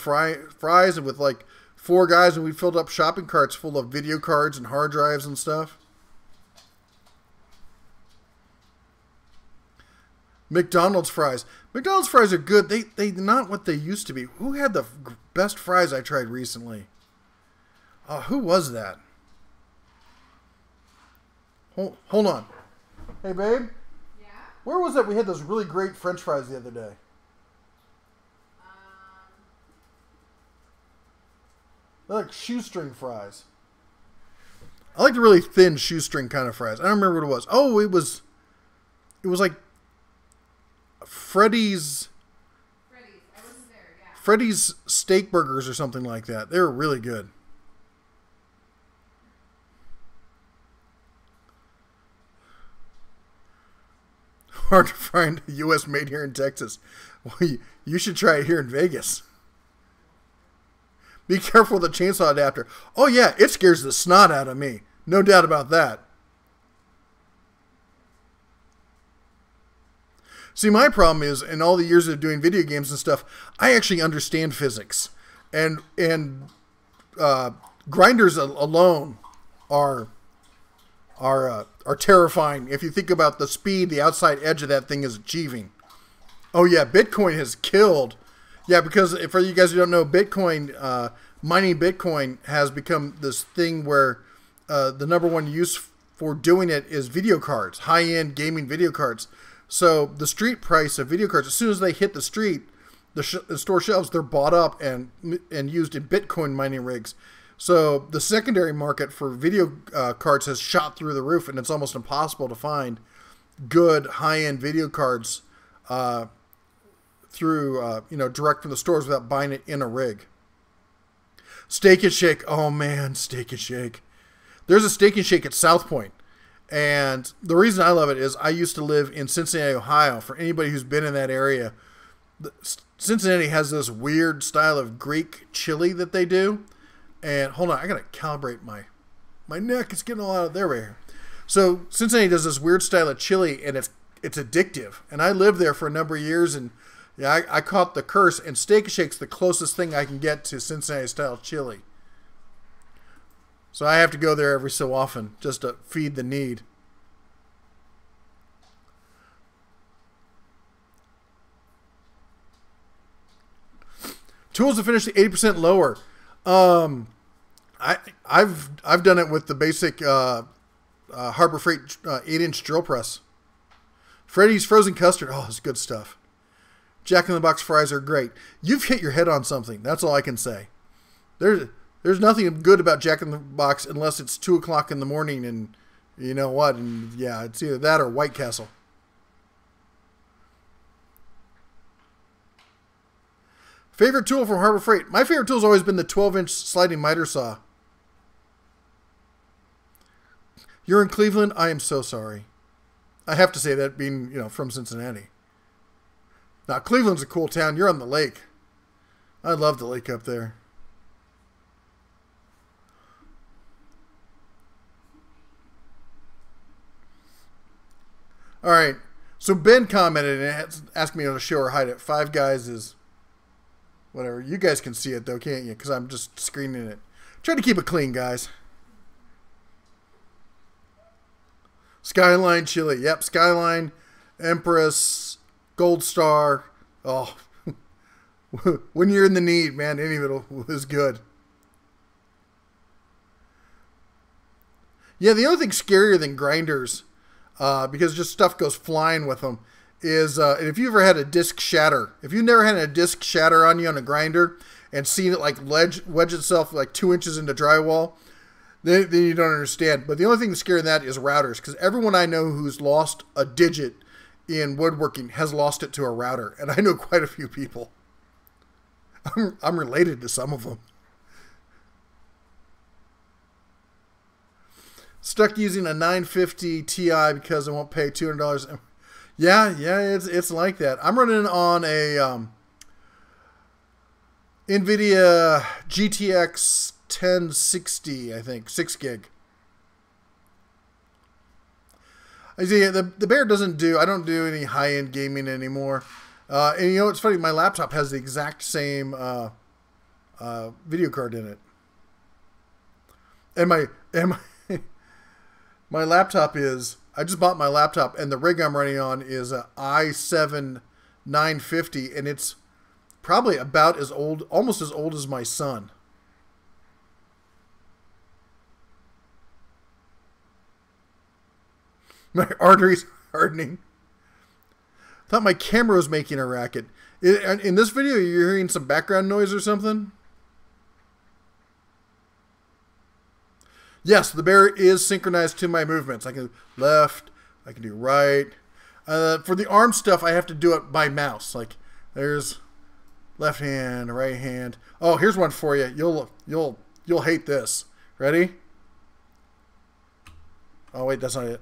Fry's and with like 4 guys, and we filled up shopping carts full of video cards and hard drives and stuff. McDonald's fries. McDonald's fries are good. They're not what they used to be. Who had the best fries I tried recently? Who was that? Hold on. Hey, babe. Yeah? Where was that? We had those really great French fries the other day. They're like shoestring fries. I like the really thin shoestring kind of fries. I don't remember what it was. Oh, it was like Freddy's. I wasn't there, yeah. Freddy's Steak Burgers or something like that. They were really good. Hard to find a U.S. made here in Texas. Well, you should try it here in Vegas. Be careful with the chainsaw adapter. Oh yeah, it scares the snot out of me. No doubt about that. See, my problem is, in all the years of doing video games and stuff, I actually understand physics. And grinders alone are terrifying if you think about the speed the outside edge of that thing is achieving. Oh yeah, Bitcoin has killed. Yeah, because for you guys who don't know, Bitcoin, mining Bitcoin has become this thing where the number one use for doing it is video cards, high-end gaming video cards. So the street price of video cards, as soon as they hit the street, the store shelves, they're bought up and used in Bitcoin mining rigs. So the secondary market for video cards has shot through the roof, and it's almost impossible to find good high-end video cards through direct from the stores without buying it in a rig. Steak and Shake, oh man, Steak and Shake. There's a Steak and Shake at South Point, and the reason I love it is I used to live in Cincinnati, Ohio. For anybody who's been in that area, Cincinnati has this weird style of Greek chili that they do. And hold on, I gotta calibrate my neck. It's getting a lot of there right here. So Cincinnati does this weird style of chili, and it's addictive. And I lived there for a number of years, and yeah, I caught the curse. And Steak and Shake's the closest thing I can get to Cincinnati style chili. So I have to go there every so often just to feed the need. Tools to finish the 80% lower. I've done it with the basic Harbor Freight 8-inch drill press. Freddy's frozen custard. Oh, it's good stuff. Jack in the Box fries are great. You've hit your head on something. That's all I can say. There's nothing good about Jack in the Box unless it's 2 o'clock in the morning, and you know what? And yeah, it's either that or White Castle. Favorite tool from Harbor Freight? My favorite tool has always been the 12-inch sliding miter saw. You're in Cleveland? I am so sorry. I have to say that, being, from Cincinnati. Now, Cleveland's a cool town. You're on the lake. I love the lake up there. All right. So Ben commented and asked me to show or hide it. Five Guys is whatever. You guys can see it though, can't you? Because I'm just screening it. Try to keep it clean, guys. Skyline chili. Yep, Skyline, Empress, Gold Star. Oh, when you're in the need, man, any of it is good. Yeah, the only thing scarier than grinders, because just stuff goes flying with them, is if you ever had a disc shatter. If you've never had a disc shatter on you on a grinder and seen it like wedge itself like 2 inches into drywall, then you don't understand. But the only thing that's scary in that is routers, because everyone I know who's lost a digit in woodworking has lost it to a router, and I know quite a few people. I'm related to some of them. Stuck using a 950 Ti because I won't pay $200. Yeah, it's like that. I'm running on a NVIDIA GTX 1060, I think, 6 gig. I see the DaBEAR doesn't do. I don't do any high-end gaming anymore. And you know what's funny? My laptop has the exact same video card in it. And my laptop is. I just bought my laptop, and the rig I'm running on is a i7 950, and it's probably about as old, almost as old as my son. My arteries hardening. Thought my camera was making a racket. In this video, you're hearing some background noise or something? Yes, the DaBEAR is synchronized to my movements. I can do left, I can do right. For the arm stuff, I have to do it by mouse. Like, there's Left hand, right hand. Oh, here's one for you. You'll hate this. Ready? Oh wait, that's not it.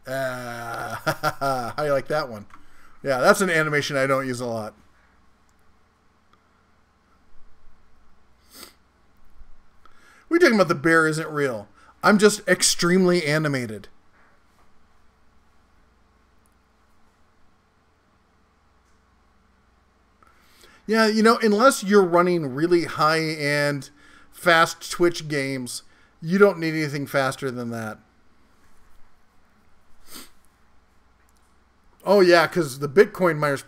How do you like that one? Yeah, that's an animation I don't use a lot. We're talking about the bear isn't real. I'm just extremely animated. Yeah, you know, unless you're running really high-end, fast Twitch games, you don't need anything faster than that. Oh, yeah, because the Bitcoin miners...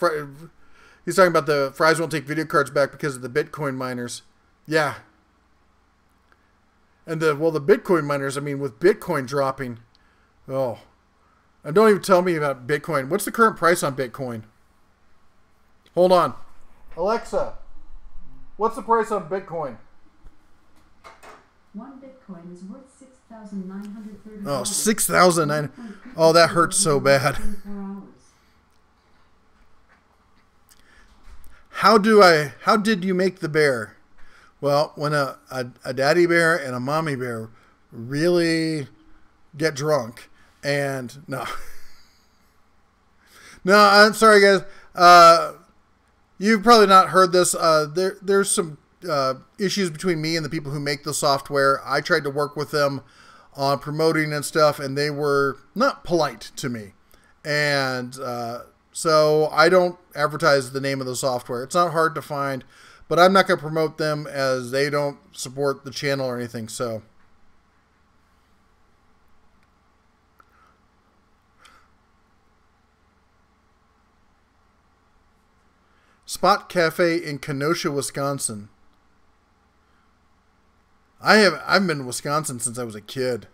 He's talking about the Fries won't take video cards back because of the Bitcoin miners. Yeah. And the Bitcoin miners, I mean, with Bitcoin dropping... Oh. And don't even tell me about Bitcoin. What's the current price on Bitcoin? Hold on. Alexa, what's the price on Bitcoin? One Bitcoin is worth $6,930. Oh, $6,900. Oh, that hurts so bad. How did you make the bear? Well, when a daddy bear and a mommy bear really get drunk and no. No, I'm sorry guys. You've probably not heard this. There's some issues between me and the people who make the software. I tried to work with them on promoting and stuff, and they were not polite to me. And so I don't advertise the name of the software. It's not hard to find, but I'm not going to promote them as they don't support the channel or anything. So. Spot Cafe in Kenosha, Wisconsin. I've been in Wisconsin since I was a kid.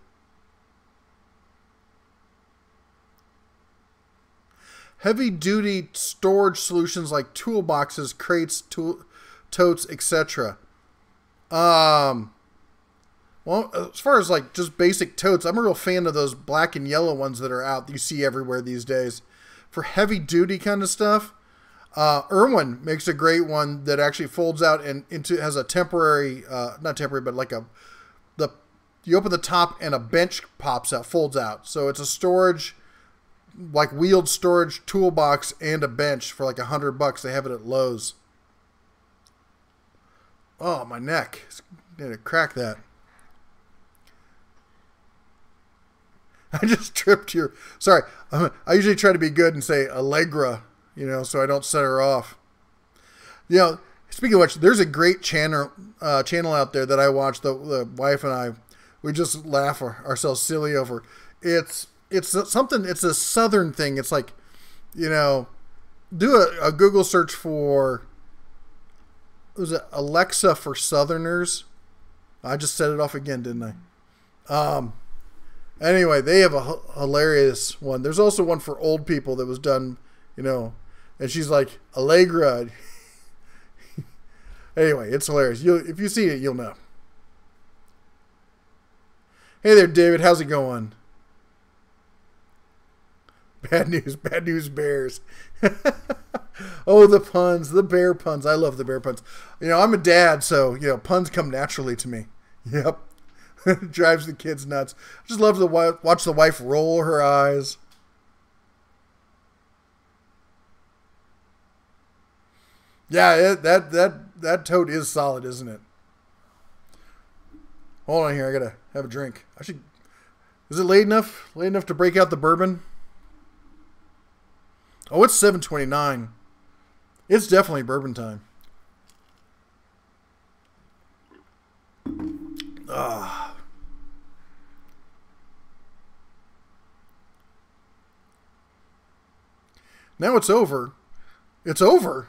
Heavy duty storage solutions like toolboxes, crates, totes, etc. Well, as far as like just basic totes, I'm a real fan of those black and yellow ones that are out that you see everywhere these days. For heavy duty kind of stuff, Irwin makes a great one that actually folds out and has a temporary, not temporary, but like you open the top and a bench pops out, folds out. So it's a storage, like wheeled storage toolbox and a bench for like $100. They have it at Lowe's. Oh, my neck. I need to crack that. I just tripped here. Sorry. I usually try to be good and say Allegra, you know, so I don't set her off. You know, speaking of which, there's a great channel out there that I watch. The wife and I, we just laugh ourselves silly over. It's something. It's a Southern thing. It's like, you know, do a Google search for. Was it Alexa for Southerners? I just set it off again, didn't I? Anyway, they have a hilarious one. There's also one for old people that was done, you know, and she's like, Allegra. Anyway, it's hilarious. If you see it, you'll know. Hey there, David. How's it going? Bad news bears. Oh, the puns, the bear puns. I love the bear puns. You know, I'm a dad, so, you know, puns come naturally to me. Yep. It drives the kids nuts. I just love to watch the wife roll her eyes. Yeah, that tote is solid, isn't it? Hold on here. I gotta have a drink. Is it late enough? Late enough to break out the bourbon? Oh, it's 7:29. It's definitely bourbon time. Ah. Now it's over. It's over.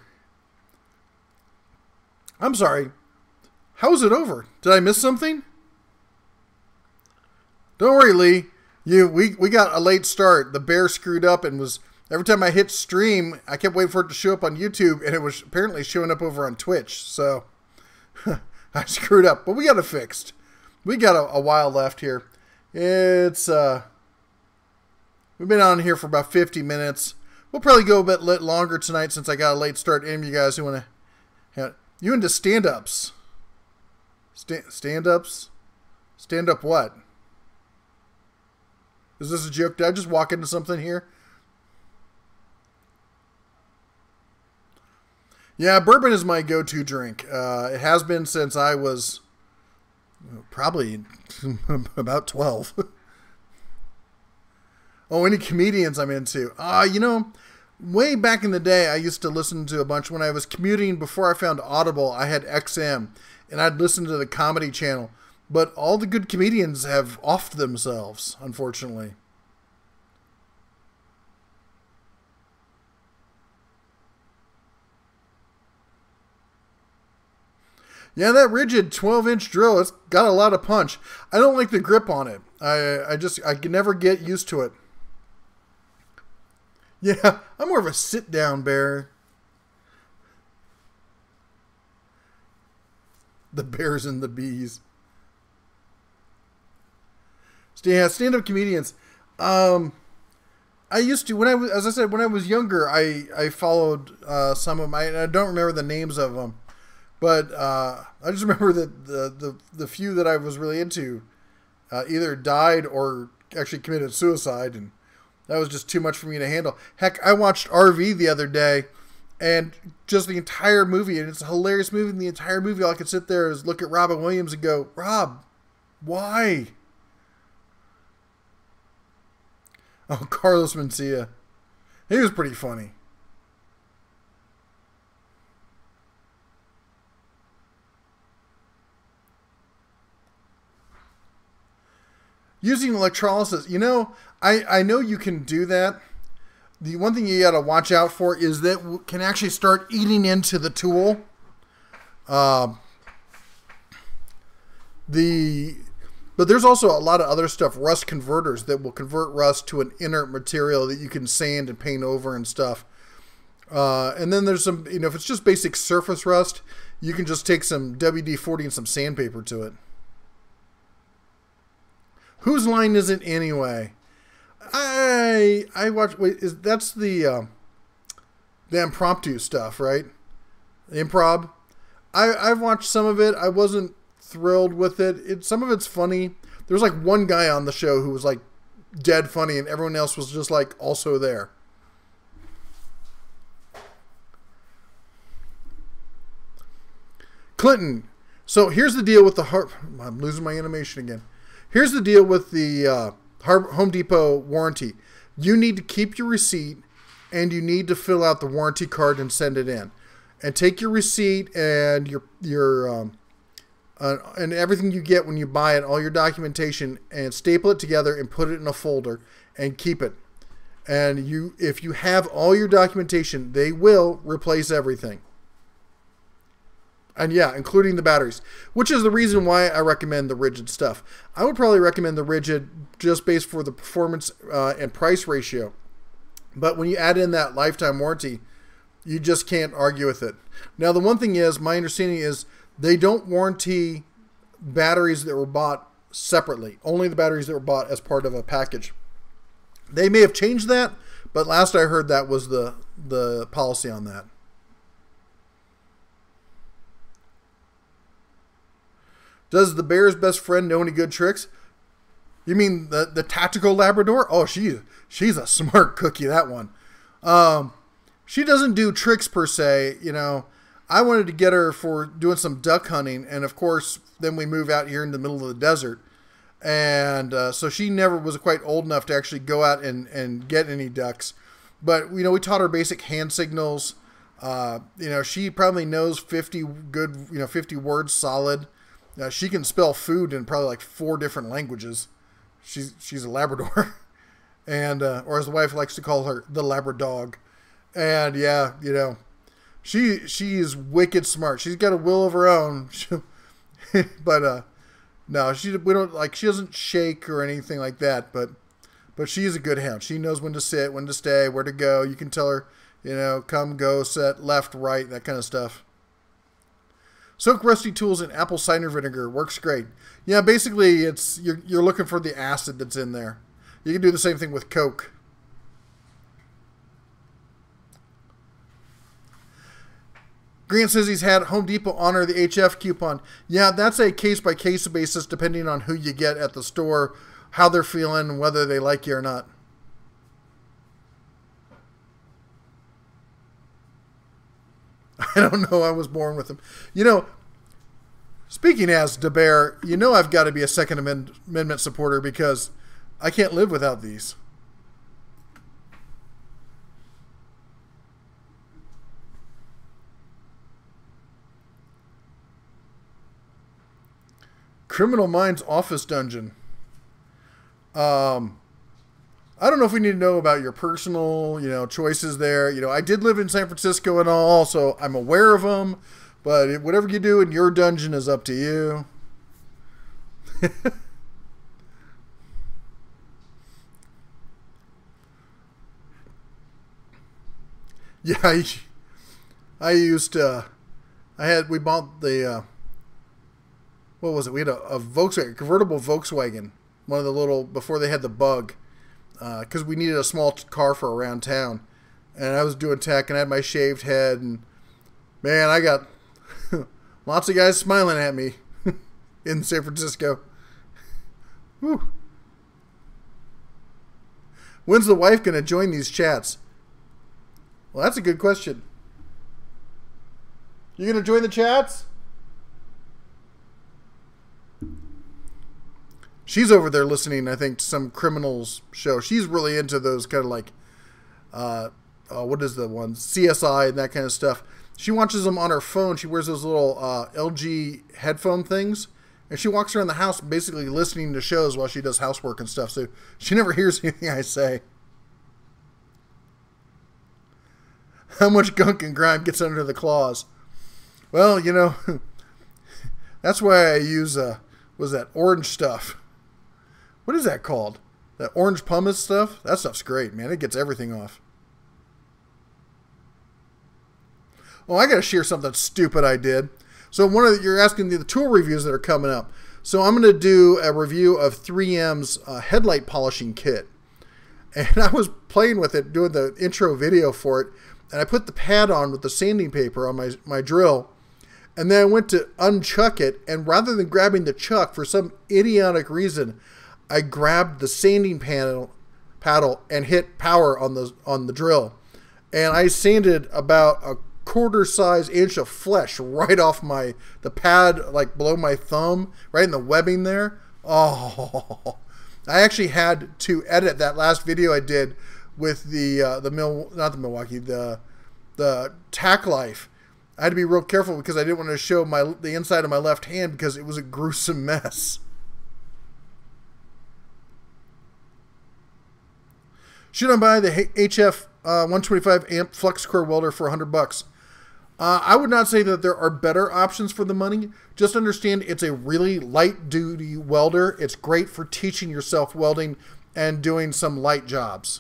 I'm sorry. How is it over? Did I miss something? Don't worry, Lee. We got a late start. The bear screwed up and was... Every time I hit stream, I kept waiting for it to show up on YouTube, and it was apparently showing up over on Twitch. So, I screwed up. But we got it fixed. We got a while left here. It's, we've been on here for about 50 minutes. We'll probably go a bit longer tonight since I got a late start. Any of you guys who want to... You into stand-ups? Stand-ups? Stand-up what? Is this a joke? Did I just walk into something here? Yeah, bourbon is my go-to drink. It has been since I was probably about 12. Oh, any comedians I'm into? You know, way back in the day, I used to listen to a bunch. When I was commuting, before I found Audible, I had XM, and I'd listen to the Comedy Channel. But all the good comedians have offed themselves, unfortunately. Yeah, that rigid 12-inch drill, it's got a lot of punch. I don't like the grip on it. I can never get used to it. Yeah, I'm more of a sit-down bear. The bears and the bees. Yeah, stand-up comedians. I used to, as I said, when I was younger, I followed some of them. I don't remember the names of them. But I just remember that the few that I was really into either died or actually committed suicide, and that was just too much for me to handle. Heck, I watched RV the other day, and just the entire movie, and it's a hilarious movie, and the entire movie, all I could sit there is look at Robin Williams and go, Rob, why? Oh, Carlos Mencia. He was pretty funny. Using electrolysis, you know, I know you can do that. The one thing you got to watch out for is that can actually start eating into the tool. But there's also a lot of other stuff, rust converters, that will convert rust to an inert material that you can sand and paint over and stuff. And then there's some, you know, if it's just basic surface rust, you can just take some WD-40 and some sandpaper to it. Whose line is it anyway? I watch. Wait, that's the impromptu stuff, right? The improv. I've watched some of it. I wasn't thrilled with it. Some of it's funny. There was like one guy on the show who was like dead funny, and everyone else was just like also there. Clinton. So here's the deal with the heart. I'm losing my animation again. Here's the deal with the Home Depot warranty. You need to keep your receipt, and you need to fill out the warranty card and send it in. And take your receipt and your and everything you get when you buy it, all your documentation, and staple it together and put it in a folder and keep it. And if you have all your documentation, they will replace everything. And yeah, including the batteries, which is the reason why I recommend the rigid stuff. I would probably recommend the rigid just based for the performance and price ratio. But when you add in that lifetime warranty, you just can't argue with it. Now, the one thing is, my understanding is they don't warranty batteries that were bought separately. Only the batteries that were bought as part of a package. They may have changed that, but last I heard that was the policy on that. Does the bear's best friend know any good tricks? You mean the tactical Labrador? Oh, she's a smart cookie, that one. She doesn't do tricks per se. You know, I wanted to get her for doing some duck hunting, and of course, then we move out here in the middle of the desert, and so she never was quite old enough to actually go out and get any ducks. But you know, we taught her basic hand signals. You know, she probably knows 50 good, 50 words solid. She can spell food in probably like 4 different languages. She's a Labrador, and or as the wife likes to call her, the Labradog. And yeah, you know, she is wicked smart. She's got a will of her own, but no, she doesn't shake or anything like that. But she is a good hound. She knows when to sit, when to stay, where to go. You can tell her, you know, come, go, set, left, right, that kind of stuff. Soak rusty tools in apple cider vinegar. Works great. Yeah, basically, it's you're looking for the acid that's in there. You can do the same thing with Coke. Grant says he's had Home Depot honor the HF coupon. Yeah, that's a case-by-case basis depending on who you get at the store, how they're feeling, whether they like you or not. I don't know. I was born with them. You know, speaking as DaBEAR, you know I've got to be a Second Amendment supporter because I can't live without these. Criminal Minds Office Dungeon. I don't know if we need to know about your personal, choices there. I did live in San Francisco and all, so I'm aware of them. But whatever you do in your dungeon is up to you. Yeah, I used to. We bought the. What was it? We had a Volkswagen, a convertible Volkswagen, one of the little before they had the Bug. Because we needed a small car for around town. And I was doing tech and I had my shaved head. And, man, I got lots of guys smiling at me in San Francisco. Whew. When's the wife going to join these chats? Well, that's a good question. You going to join the chats? She's over there listening, I think, to some criminals show. She's really into those kind of like, what is the one? CSI and that kind of stuff. She watches them on her phone. She wears those little LG headphone things. And she walks around the house basically listening to shows while she does housework and stuff. So she never hears anything I say. How much gunk and grime gets under the claws? Well, that's why I use, was that orange stuff? What is that called? That orange pumice stuff? That stuff's great, man. It gets everything off. Oh, I got to share something stupid I did. So you're asking the tool reviews that are coming up. So I'm going to do a review of 3M's headlight polishing kit. And I was playing with it, doing the intro video for it. And I put the pad on with the sanding paper on my drill. And then I went to unchuck it. And rather than grabbing the chuck, for some idiotic reason, I grabbed the sanding paddle and hit power on the drill. And I sanded about a quarter-size inch of flesh right off the pad, like below my thumb, right in the webbing there. Oh, I actually had to edit that last video I did with the Tack Life. I had to be real careful because I didn't want to show the inside of my left hand because it was a gruesome mess. Should I buy the HF 125 amp flux core welder for $100? I would not say that there are better options for the money. Just understand it's a really light duty welder. It's great for teaching yourself welding and doing some light jobs.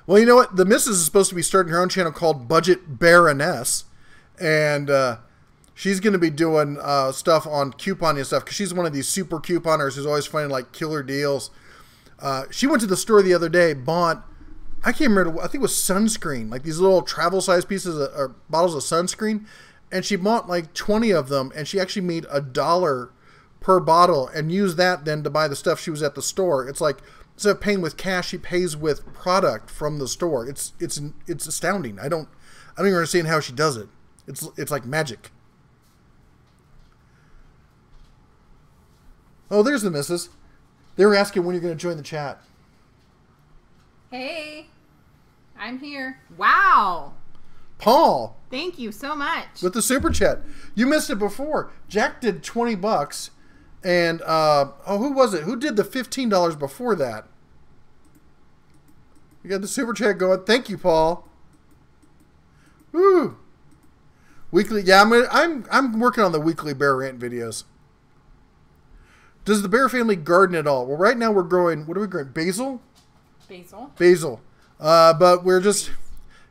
Well, you know what? The missus is supposed to be starting her own channel called Budget Baroness. And she's going to be doing stuff on couponing and stuff because she's one of these super couponers who's always finding like killer deals. She went to the store the other day, bought, I can't remember, I think it was sunscreen, like these little travel size pieces or bottles of sunscreen. And she bought like 20 of them and she actually made $1 per bottle and used that then to buy the stuff she was at the store. It's like, instead of paying with cash, she pays with product from the store. It's astounding. I don't even understand how she does it. It's like magic. Oh, there's the missus. They were asking when you're going to join the chat. Hey, I'm here. Wow. Paul. Thank you so much. With the super chat. You missed it before. Jack did $20. And, who was it? Who did the $15 before that? You got the super chat going. Thank you, Paul. Woo. Weekly. Yeah, I'm working on the weekly Bear Rant videos. Does the Bear family garden at all? Well, right now we're growing, what are we growing? Basil? Basil. But we're just,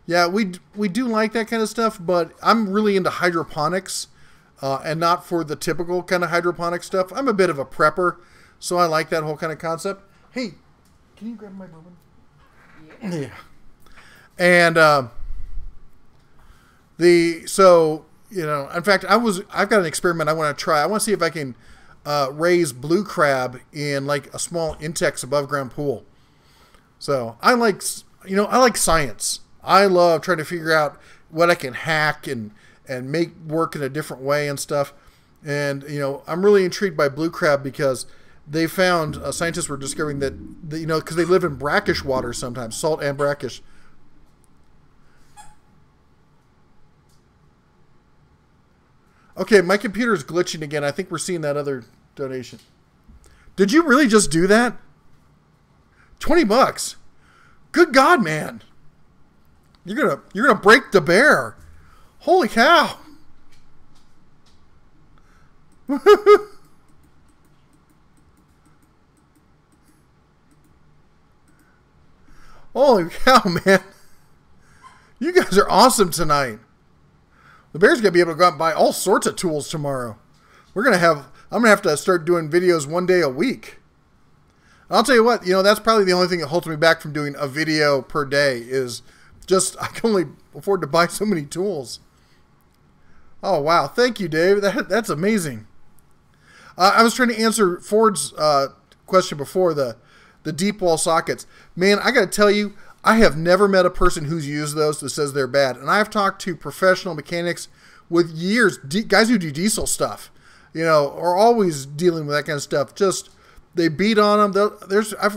yeah, we do like that kind of stuff, but I'm really into hydroponics. And not for the typical kind of hydroponic stuff. I'm a bit of a prepper, so I like that whole kind of concept. Hey, can you grab my bourbon? Yeah. And in fact, I've got an experiment I want to try. I want to see if I can raise blue crab in like a small Intex above ground pool. So I like science. I love trying to figure out what I can hack and make work in a different way and stuff. And, I'm really intrigued by blue crab because they found, scientists were discovering that, because they live in brackish water sometimes, salt and brackish. Okay, my computer's glitching again. I think we're seeing that other donation. Did you really just do that? $20. Good God, man. You're gonna break DaBEAR. Holy cow. Holy cow, man. You guys are awesome tonight. DaBEAR's going to be able to go out and buy all sorts of tools tomorrow. I'm going to have to start doing videos one day a week. And I'll tell you what, that's probably the only thing that holds me back from doing a video per day is just I can only afford to buy so many tools. Oh, wow. Thank you, Dave. That's amazing. I was trying to answer Ford's question before, the deep wall sockets. Man, I got to tell you, I have never met a person who's used those that says they're bad. And I've talked to professional mechanics with years, guys who do diesel stuff, are always dealing with that kind of stuff. Just, they beat on them.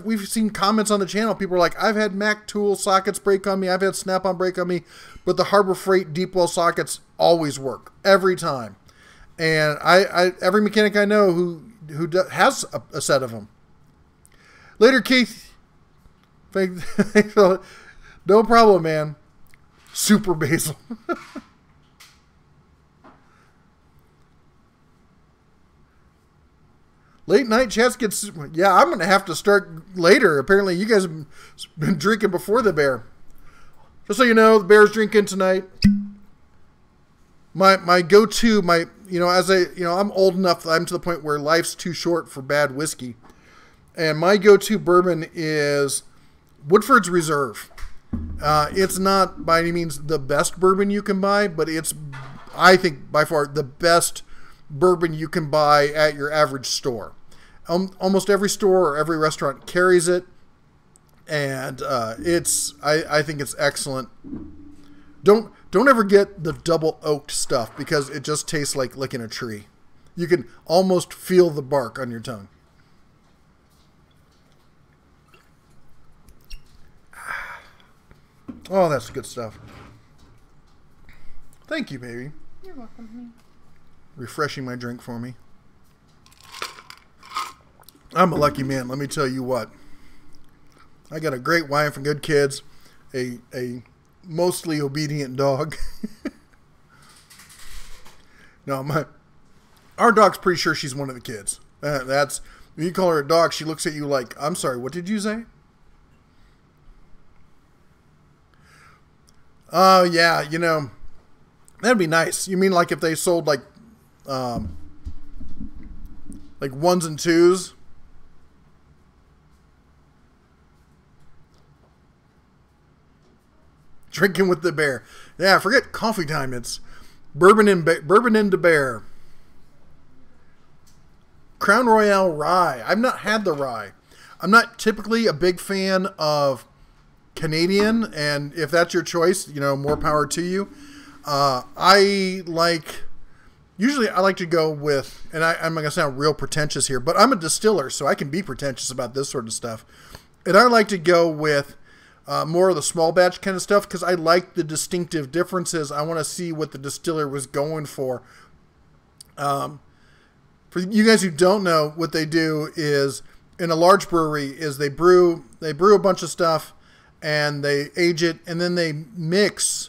We've seen comments on the channel. People are like, I've had Mac tool sockets break on me. I've had Snap-on break on me. But the Harbor Freight deep well sockets always work every time. And every mechanic I know who has a set of them. Later, Keith. No problem, man. Super Basil. Late night chats gets... Yeah, I'm going to have to start later. Apparently, you guys have been drinking before DaBEAR. Just so you know, DaBEAR's drinking tonight. My go-to, I'm old enough, I'm to the point where life's too short for bad whiskey. And my go-to bourbon is Woodford's Reserve. It's not by any means the best bourbon you can buy, but it's, I think, by far the best bourbon you can buy at your average store. Almost every store or every restaurant carries it, and I think it's excellent. Don't ever get the double oaked stuff because it just tastes like licking a tree. You can almost feel the bark on your tongue. Oh, that's good stuff. Thank you, baby. You're welcome, honey. Refreshing my drink for me. I'm a lucky man, let me tell you what. I got a great wife and good kids, a mostly obedient dog. No, our dog's pretty sure she's one of the kids. That's when you call her a dog, she looks at you like, I'm sorry, what did you say? Oh, yeah, that'd be nice. You mean like if they sold like ones and twos? Drinking with DaBEAR. Yeah, forget coffee time. It's bourbon and DaBEAR. Crown Royale rye. I've not had the rye. I'm not typically a big fan of Canadian, and if that's your choice, more power to you. Usually I like to go with, and I'm going to sound real pretentious here, but I'm a distiller, so I can be pretentious about this sort of stuff. And I like to go with more of the small batch kind of stuff because I like the distinctive differences. I want to see what the distiller was going for. For you guys who don't know, what they do is, in a large brewery, is they brew a bunch of stuff, and they age it, and then they mix,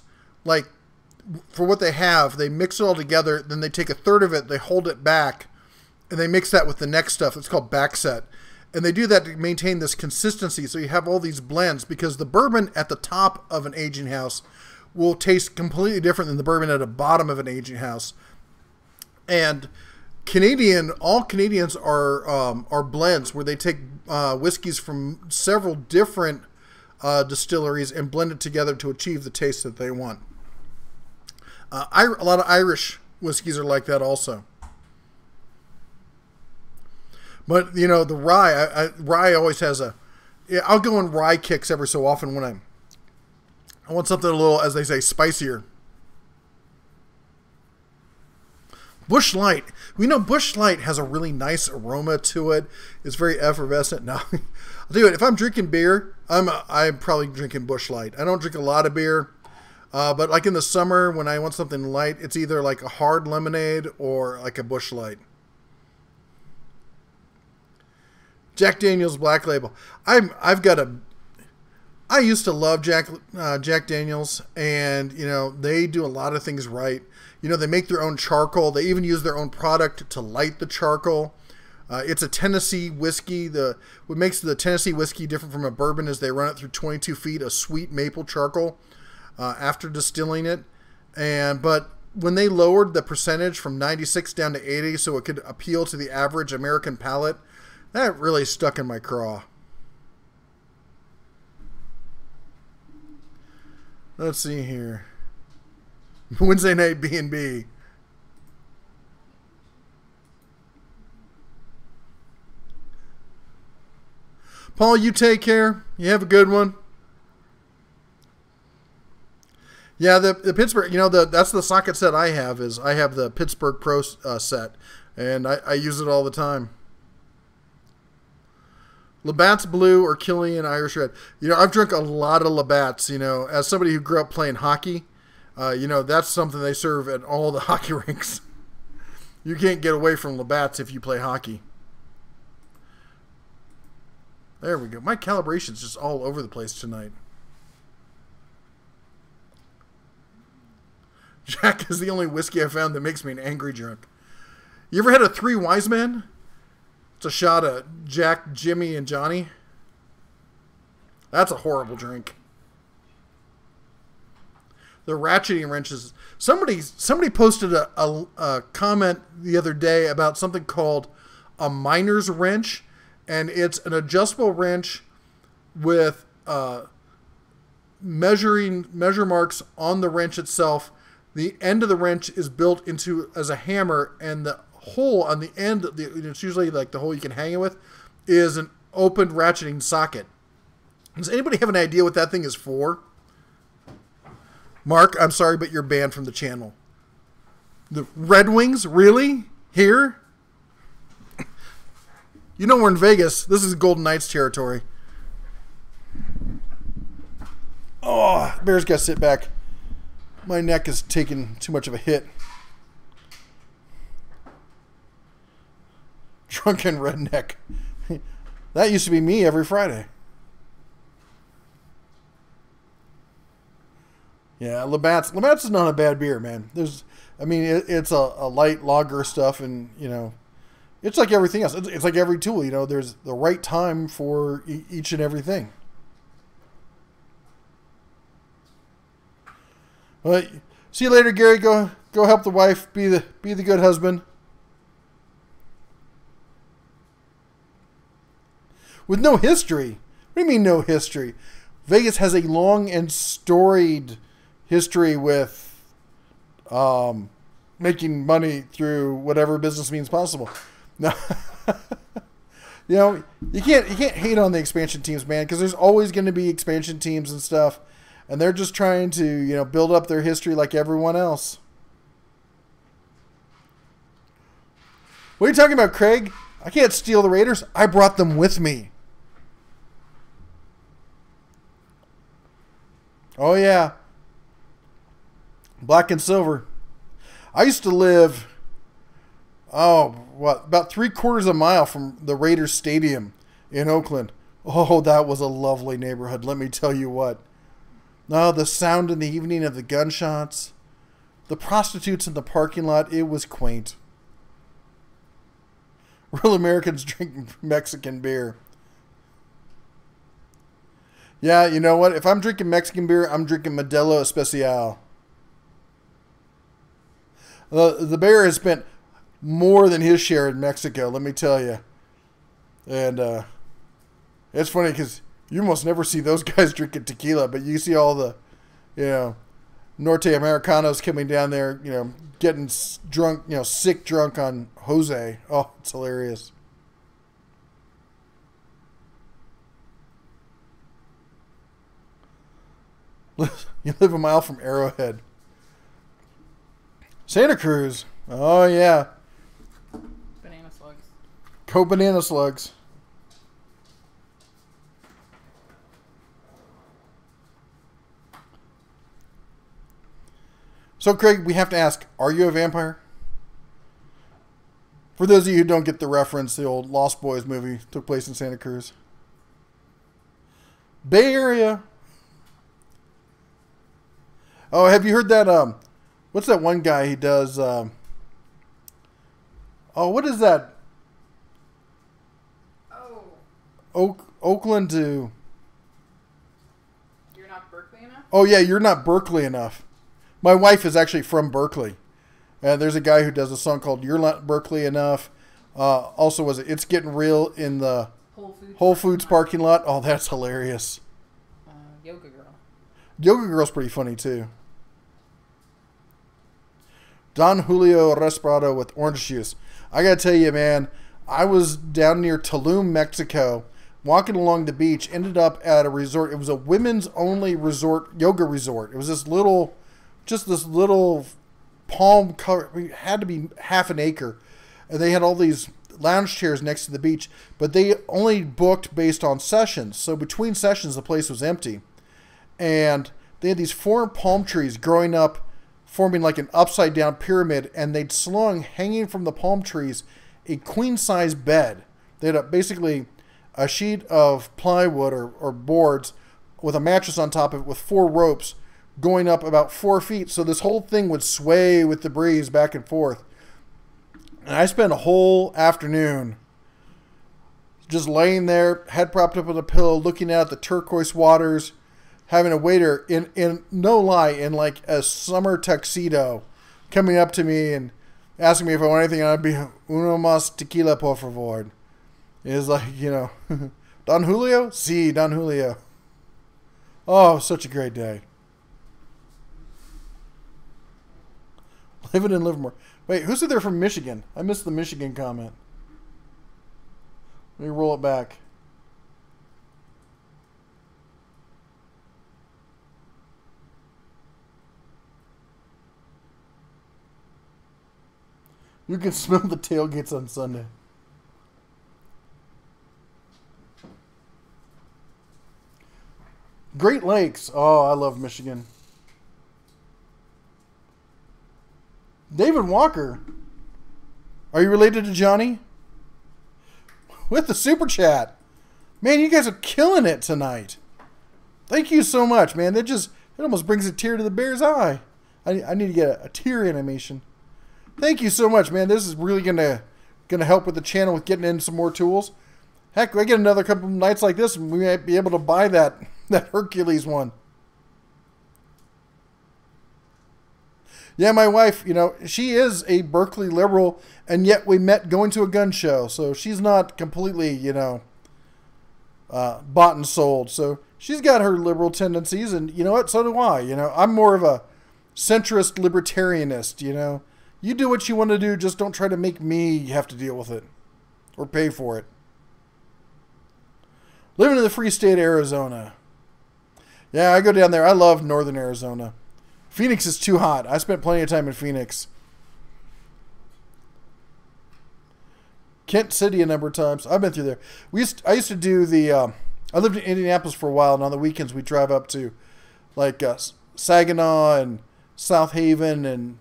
for what they have, they mix it all together, then they take a third of it, they hold it back, and they mix that with the next stuff. It's called backset. And they do that to maintain this consistency, so you have all these blends, because the bourbon at the top of an aging house will taste completely different than the bourbon at the bottom of an aging house. And all Canadians are blends, where they take whiskeys from several different distilleries and blend it together to achieve the taste that they want. A lot of Irish whiskeys are like that also. But, you know, the rye, rye always has I'll go on rye kicks every so often when I want something a little, as they say, spicier. Busch Light. We know Busch Light has a really nice aroma to it. It's very effervescent. Now, I'll tell you what, if I'm drinking beer, I'm probably drinking Busch Light. I don't drink a lot of beer. But like in the summer when I want something light, it's either like a hard lemonade or like a Busch Light. Jack Daniel's Black Label. I used to love Jack Daniel's, and you know they do a lot of things right. You know, they make their own charcoal. They even use their own product to light the charcoal. It's a Tennessee whiskey. What makes the Tennessee whiskey different from a bourbon is they run it through 22 feet of sweet maple charcoal after distilling it. But when they lowered the percentage from 96 down to 80 so it could appeal to the average American palate, that really stuck in my craw. Let's see here. Wednesday night B&B. Paul, you take care. You have a good one. Yeah, the Pittsburgh, you know, that's the socket set I have. I have the Pittsburgh Pro set, and I use it all the time. Labatt's Blue or Killian Irish Red. You know, I've drunk a lot of Labatt's, you know, as somebody who grew up playing hockey. You know, that's something they serve at all the hockey rinks. You can't get away from Labatt's if you play hockey. There we go. My calibration's just all over the place tonight. Jack is the only whiskey I found that makes me an angry drunk. You ever had a Three Wise Men? It's a shot of Jack, Jimmy, and Johnny. That's a horrible drink. The ratcheting wrenches. Somebody posted a comment the other day about something called a miner's wrench, and it's an adjustable wrench with measure marks on the wrench itself. The end of the wrench is built into as a hammer, and the hole on the end, it's usually like the hole you can hang it with, is an open ratcheting socket. Does anybody have an idea what that thing is for? Mark, I'm sorry, but you're banned from the channel. The Red Wings? Really? Here? You know we're in Vegas. This is Golden Knights territory. Oh, Bears got to sit back. My neck is taking too much of a hit. Drunken redneck. That used to be me every Friday. Yeah, Labatt's is not a bad beer, man. It's a light lager stuff, and you know, it's like everything else. It's like every tool, you know. There's the right time for each and everything. Well, see you later, Gary. Go help the wife. Be the good husband. With no history. What do you mean no history? Vegas has a long and storied history with making money through whatever business means possible. No, you know, you can't hate on the expansion teams, man, because there's always going to be expansion teams and stuff, and they're just trying to, you know, build up their history like everyone else. What are you talking about, Craig? I can't steal the Raiders. I brought them with me. Oh, yeah. Black and silver. I used to live, about 3/4 of a mile from the Raiders Stadium in Oakland. Oh, that was a lovely neighborhood, let me tell you what. Oh, the sound in the evening of the gunshots. The prostitutes in the parking lot, it was quaint. Real Americans drink Mexican beer. Yeah, you know what? If I'm drinking Mexican beer, I'm drinking Modelo Especial. The bear has spent more than his share in Mexico, let me tell you. And it's funny because You almost never see those guys drinking tequila, but you see all the, Norte Americanos coming down there, getting drunk, sick drunk on Jose. Oh, it's hilarious. You live a mile from Arrowhead. Santa Cruz. Oh, yeah. Banana slugs. Banana slugs. So, Craig, we have to ask, are you a vampire? For those of you who don't get the reference, the old Lost Boys movie took place in Santa Cruz. Bay Area. Oh, have you heard that? What's that one guy he does? What is that? Oakland to... You're not Berkeley enough? Oh, yeah, you're not Berkeley enough. My wife is actually from Berkeley. There's a guy who does a song called You're Not Berkeley Enough. Also, was it It's Getting Real in the Whole Foods parking lot? Oh, that's hilarious. Yoga Girl. Yoga Girl's pretty funny, too. Don Julio Respirado with orange juice. I got to tell you, man, I was down near Tulum, Mexico, walking along the beach, ended up at a resort. It was a women's only resort, yoga resort. It was this little palm cover. It had to be half an acre. And they had all these lounge chairs next to the beach, but they only booked based on sessions. So between sessions, the place was empty. And they had these 4 palm trees growing up, forming like an upside down pyramid, and they'd slung, hanging from the palm trees, a queen-size bed. They had basically a sheet of plywood or boards with a mattress on top of it with 4 ropes going up about 4 feet. So this whole thing would sway with the breeze back and forth. And I spent a whole afternoon just laying there, head propped up on a pillow, looking out at the turquoise waters, having a waiter, in no lie, in like a summer tuxedo, coming up to me and asking me if I want anything, and I'd be, uno más tequila, por favor. It's like, Don Julio? Sí, Don Julio. Oh, such a great day. Living in Livermore. Wait, who's there from Michigan? I missed the Michigan comment. Let me roll it back. You can smell the tailgates on Sunday. Great Lakes. Oh, I love Michigan. David Walker. Are you related to Johnny? With the super chat. Man, you guys are killing it tonight. Thank you so much, man. It almost brings a tear to the bear's eye. I need to get a tear animation. Thank you so much, man. This is really gonna help with the channel with getting in some more tools. Heck, I get another couple of nights like this, and we might be able to buy that Hercules one. Yeah, my wife, she is a Berkeley liberal, and yet we met going to a gun show, so she's not completely, bought and sold. So she's got her liberal tendencies, and you know what? So do I. I'm more of a centrist libertarianist. You do what you want to do, just don't try to make me have to deal with it or pay for it. Living in the free state of Arizona. Yeah, I go down there. I love northern Arizona. Phoenix is too hot. I spent plenty of time in Phoenix. Kent City a number of times. I've been through there. I used to do I lived in Indianapolis for a while, and on the weekends we'd drive up to like Saginaw and South Haven and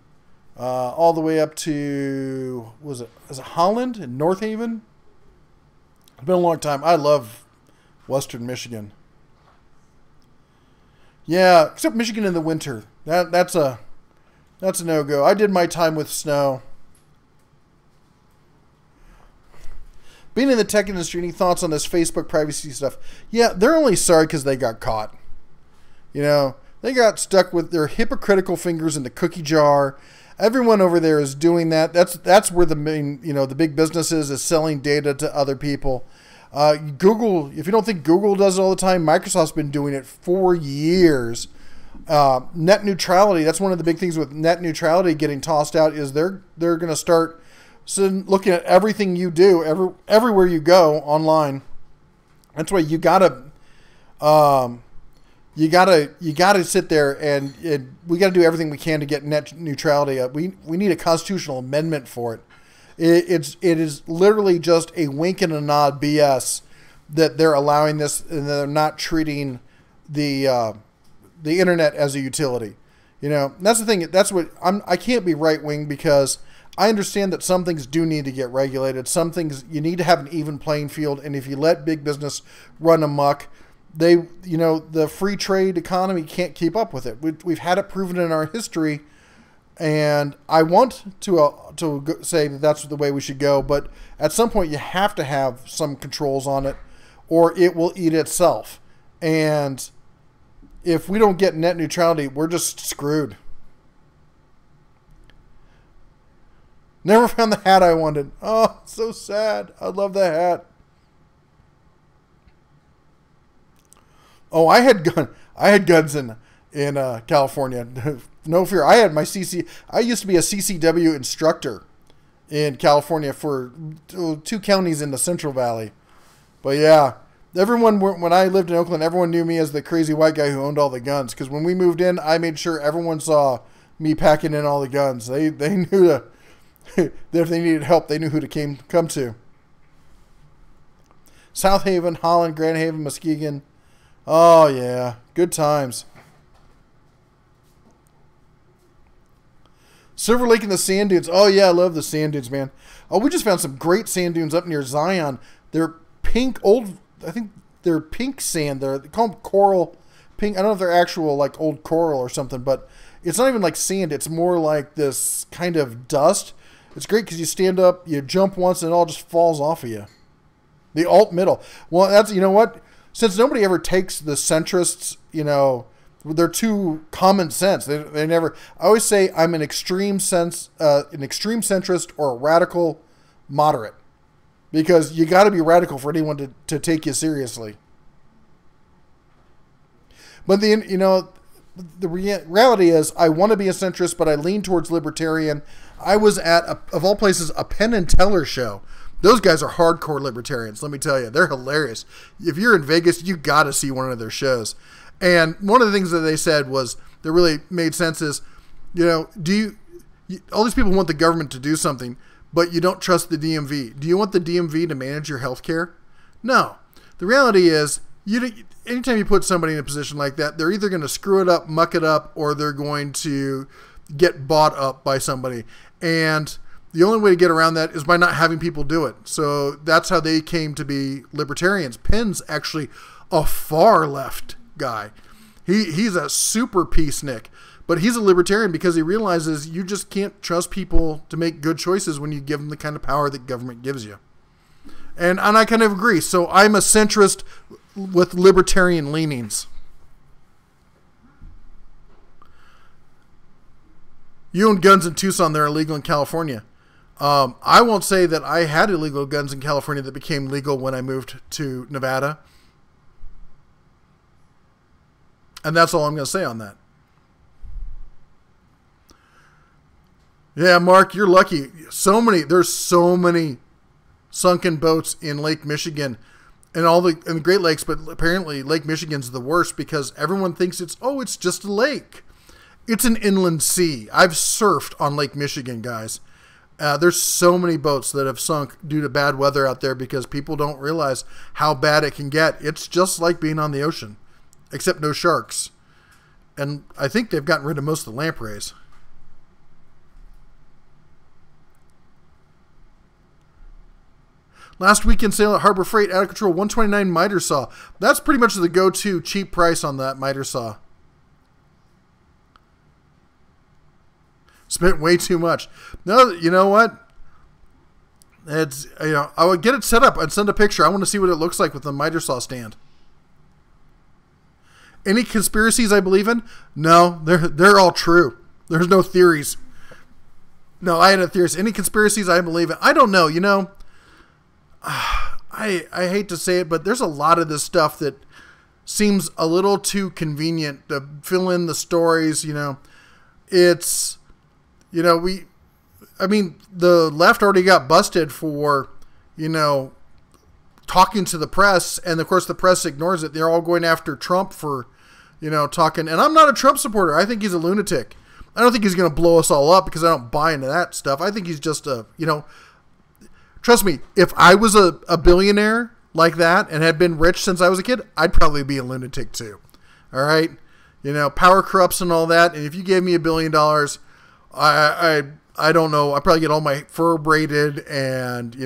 all the way up to, is it Holland and North Haven? It's been a long time. I love Western Michigan. Yeah, except Michigan in the winter. That's a no-go. I did my time with snow. Being in the tech industry, any thoughts on this Facebook privacy stuff? Yeah, they're only sorry because they got caught. They got stuck with their hypocritical fingers in the cookie jar. Everyone over there is doing that. That's where the main, the big business is selling data to other people. Google, if you don't think Google does it all the time, Microsoft's been doing it for years. Net neutrality, that's one of the big things with net neutrality getting tossed out, is they're going to start looking at everything you do, everywhere you go online. That's why you gotta sit there and we gotta do everything we can to get net neutrality. We need a constitutional amendment for it. It is literally just a wink and a nod BS that they're allowing this, and they're not treating the internet as a utility. You know, that's the thing. That's what I can't be right wing, because I understand that some things do need to get regulated. Some things you need to have an even playing field, and if you let big business run amok, the free trade economy can't keep up with it. We've had it proven in our history. And I want to say that that's the way we should go, but at some point you have to have some controls on it, or it will eat itself. And if we don't get net neutrality, we're just screwed. Never found the hat I wanted. Oh, so sad. I love the hat. Oh, I had guns in California. No fear. I had my I used to be a CCW instructor in California for 2 counties in the Central Valley. But yeah, when I lived in Oakland, everyone knew me as the crazy white guy who owned all the guns. Because when we moved in, I made sure everyone saw me packing in all the guns. They knew that if they needed help, they knew who to come to. South Haven, Holland, Grand Haven, Muskegon. Oh yeah, good times. Silver Lake and the sand dunes. Oh, yeah, I love the sand dunes, man. Oh, we just found some great sand dunes up near Zion. They're pink, I think they're pink sand. They call them coral pink. I don't know if they're actual, like, old coral or something, but it's not even like sand. It's more like this kind of dust. It's great because you stand up, you jump once, and it all just falls off of you. The alt middle. Well, that's, you know what? Since nobody ever takes the centrists, they're too common sense. They never. I always say I'm an extreme centrist or a radical moderate, because you got to be radical for anyone to take you seriously. But the reality is, I want to be a centrist, but I lean towards libertarian. I was at, of all places, a Penn and Teller show. Those guys are hardcore libertarians. Let me tell you, they're hilarious. If you're in Vegas, you got to see one of their shows. And one of the things that they said that really made sense is, all these people want the government to do something, but you don't trust the DMV. Do you want the DMV to manage your health care? No. The reality is, anytime you put somebody in a position like that, they're either going to screw it up, muck it up, or they're going to get bought up by somebody. And the only way to get around that is by not having people do it. So that's how they came to be libertarians. Penn's actually a far left guy. He's a super peacenik, but he's a libertarian because he realizes you just can't trust people to make good choices when you give them the kind of power that government gives you. And I kind of agree. So I'm a centrist with libertarian leanings. You own guns in Tucson. They're illegal in California. I won't say that I had illegal guns in California that became legal when I moved to Nevada. And that's all I'm going to say on that. Yeah, Mark, you're lucky. There's so many sunken boats in Lake Michigan and in the Great Lakes, but apparently Lake Michigan's the worst because everyone thinks it's just a lake. It's an inland sea. I've surfed on Lake Michigan, guys. There's so many boats that have sunk due to bad weather out there because people don't realize how bad it can get. It's just like being on the ocean, except no sharks. And I think they've gotten rid of most of the lampreys. Last weekend sale at Harbor Freight, out of control, $129 miter saw. That's pretty much the go-to cheap price on that miter saw. Spent way too much. No, you know what? It's I would get it set up and send a picture. I want to see what it looks like with the miter saw stand. Any conspiracies I believe in? No, they're all true. There's no theories. No, I had a theory. Any conspiracies I believe in? I don't know. I I hate to say it, but there's a lot of this stuff that seems a little too convenient to fill in the stories. It's, the left already got busted for, talking to the press, and of course the press ignores it. They're all going after Trump for, talking. And I'm not a Trump supporter. I think he's a lunatic. I don't think he's going to blow us all up because I don't buy into that stuff. I think he's just trust me, if I was a billionaire like that and had been rich since I was a kid, I'd probably be a lunatic too. All right. Power corrupts and all that. And if you gave me $1 billion, I don't know. I'd probably get all my fur braided and,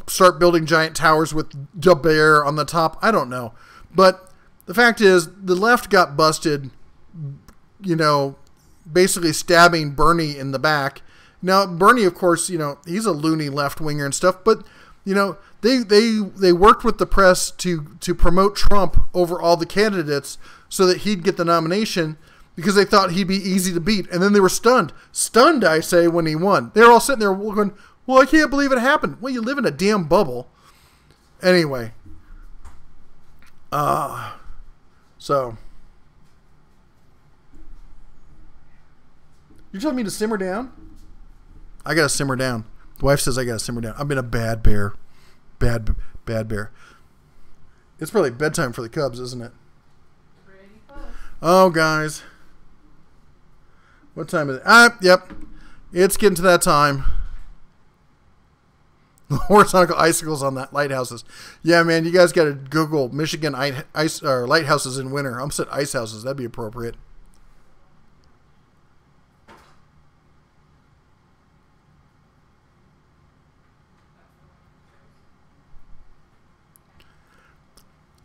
start building giant towers with DaBEAR on the top. I don't know. But the fact is, the left got busted, basically stabbing Bernie in the back. Now, Bernie, of course, he's a loony left-winger and stuff, but, they worked with the press to promote Trump over all the candidates so that he'd get the nomination because they thought he'd be easy to beat. And then they were stunned. Stunned, I say, when he won. They were all sitting there going, well, I can't believe it happened. Well, you live in a damn bubble. Anyway. So. You're telling me to simmer down? I gotta simmer down. The wife says I gotta simmer down. I've been a bad bear. Bad bear. It's probably bedtime for the Cubs, isn't it? Pretty close. Oh, guys. What time is it? Yep. It's getting to that time. Horizontal icicles on that lighthouses. Yeah, man, you guys got to Google Michigan ice or lighthouses in winter. I'm saying ice houses. That'd be appropriate.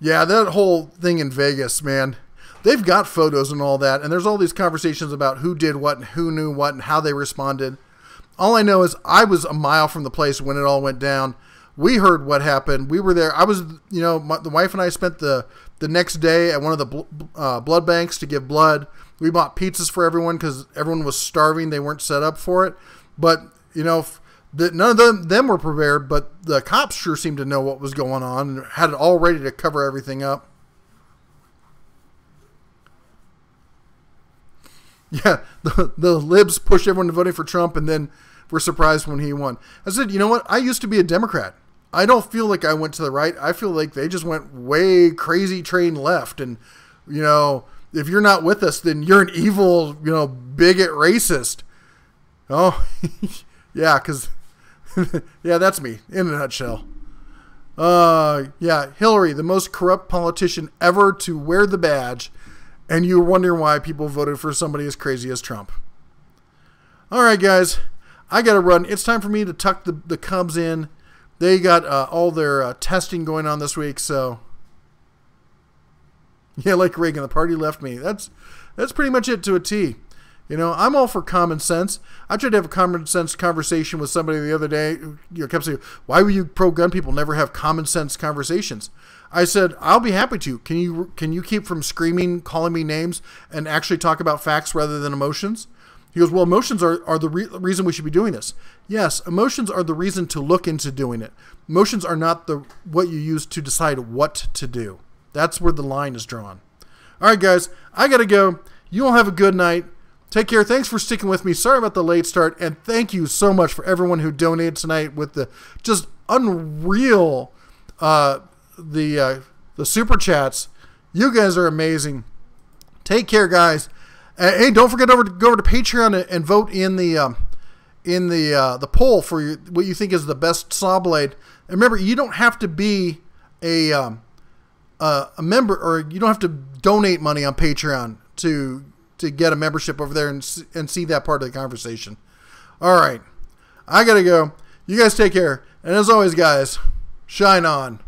Yeah, that whole thing in Vegas, man. They've got photos and all that, and there's all these conversations about who did what and who knew what and how they responded. All I know is I was a mile from the place when it all went down. We heard what happened. We were there. I was, the wife and I spent the next day at one of the blood banks to give blood. We bought pizzas for everyone because everyone was starving. They weren't set up for it. But, none of them were prepared, but the cops sure seemed to know what was going on and had it all ready to cover everything up. Yeah, the libs pushed everyone to voting for Trump and then were surprised when he won. I said, you know what? I used to be a Democrat. I don't feel like I went to the right. I feel like they just went way crazy train left. And, if you're not with us, then you're an evil, bigot racist. Oh, yeah, because, yeah, that's me in a nutshell. Yeah, Hillary, the most corrupt politician ever to wear the badge. And you were wondering why people voted for somebody as crazy as Trump. All right, guys. I got to run. It's time for me to tuck the Cubs in. They got all their testing going on this week. So, yeah, like Reagan, the party left me. That's pretty much it to a T. I'm all for common sense. I tried to have a common sense conversation with somebody the other day who kept saying, why will you pro-gun people never have common sense conversations? I said, I'll be happy to. Can you keep from screaming, calling me names, and actually talk about facts rather than emotions? He goes, well, emotions are the reason we should be doing this. Yes, emotions are the reason to look into doing it. Emotions are not what you use to decide what to do. That's where the line is drawn. All right, guys, I got to go. You all have a good night. Take care. Thanks for sticking with me. Sorry about the late start. And thank you so much for everyone who donated tonight with the just unreal the super chats. You guys are amazing. Take care, guys. Hey, don't forget go over to Patreon and vote in the poll for what you think is the best saw blade. And remember, you don't have to be a member, or you don't have to donate money on Patreon to get a membership over there and see that part of the conversation. All right, I gotta go. You guys take care, and as always, guys, shine on.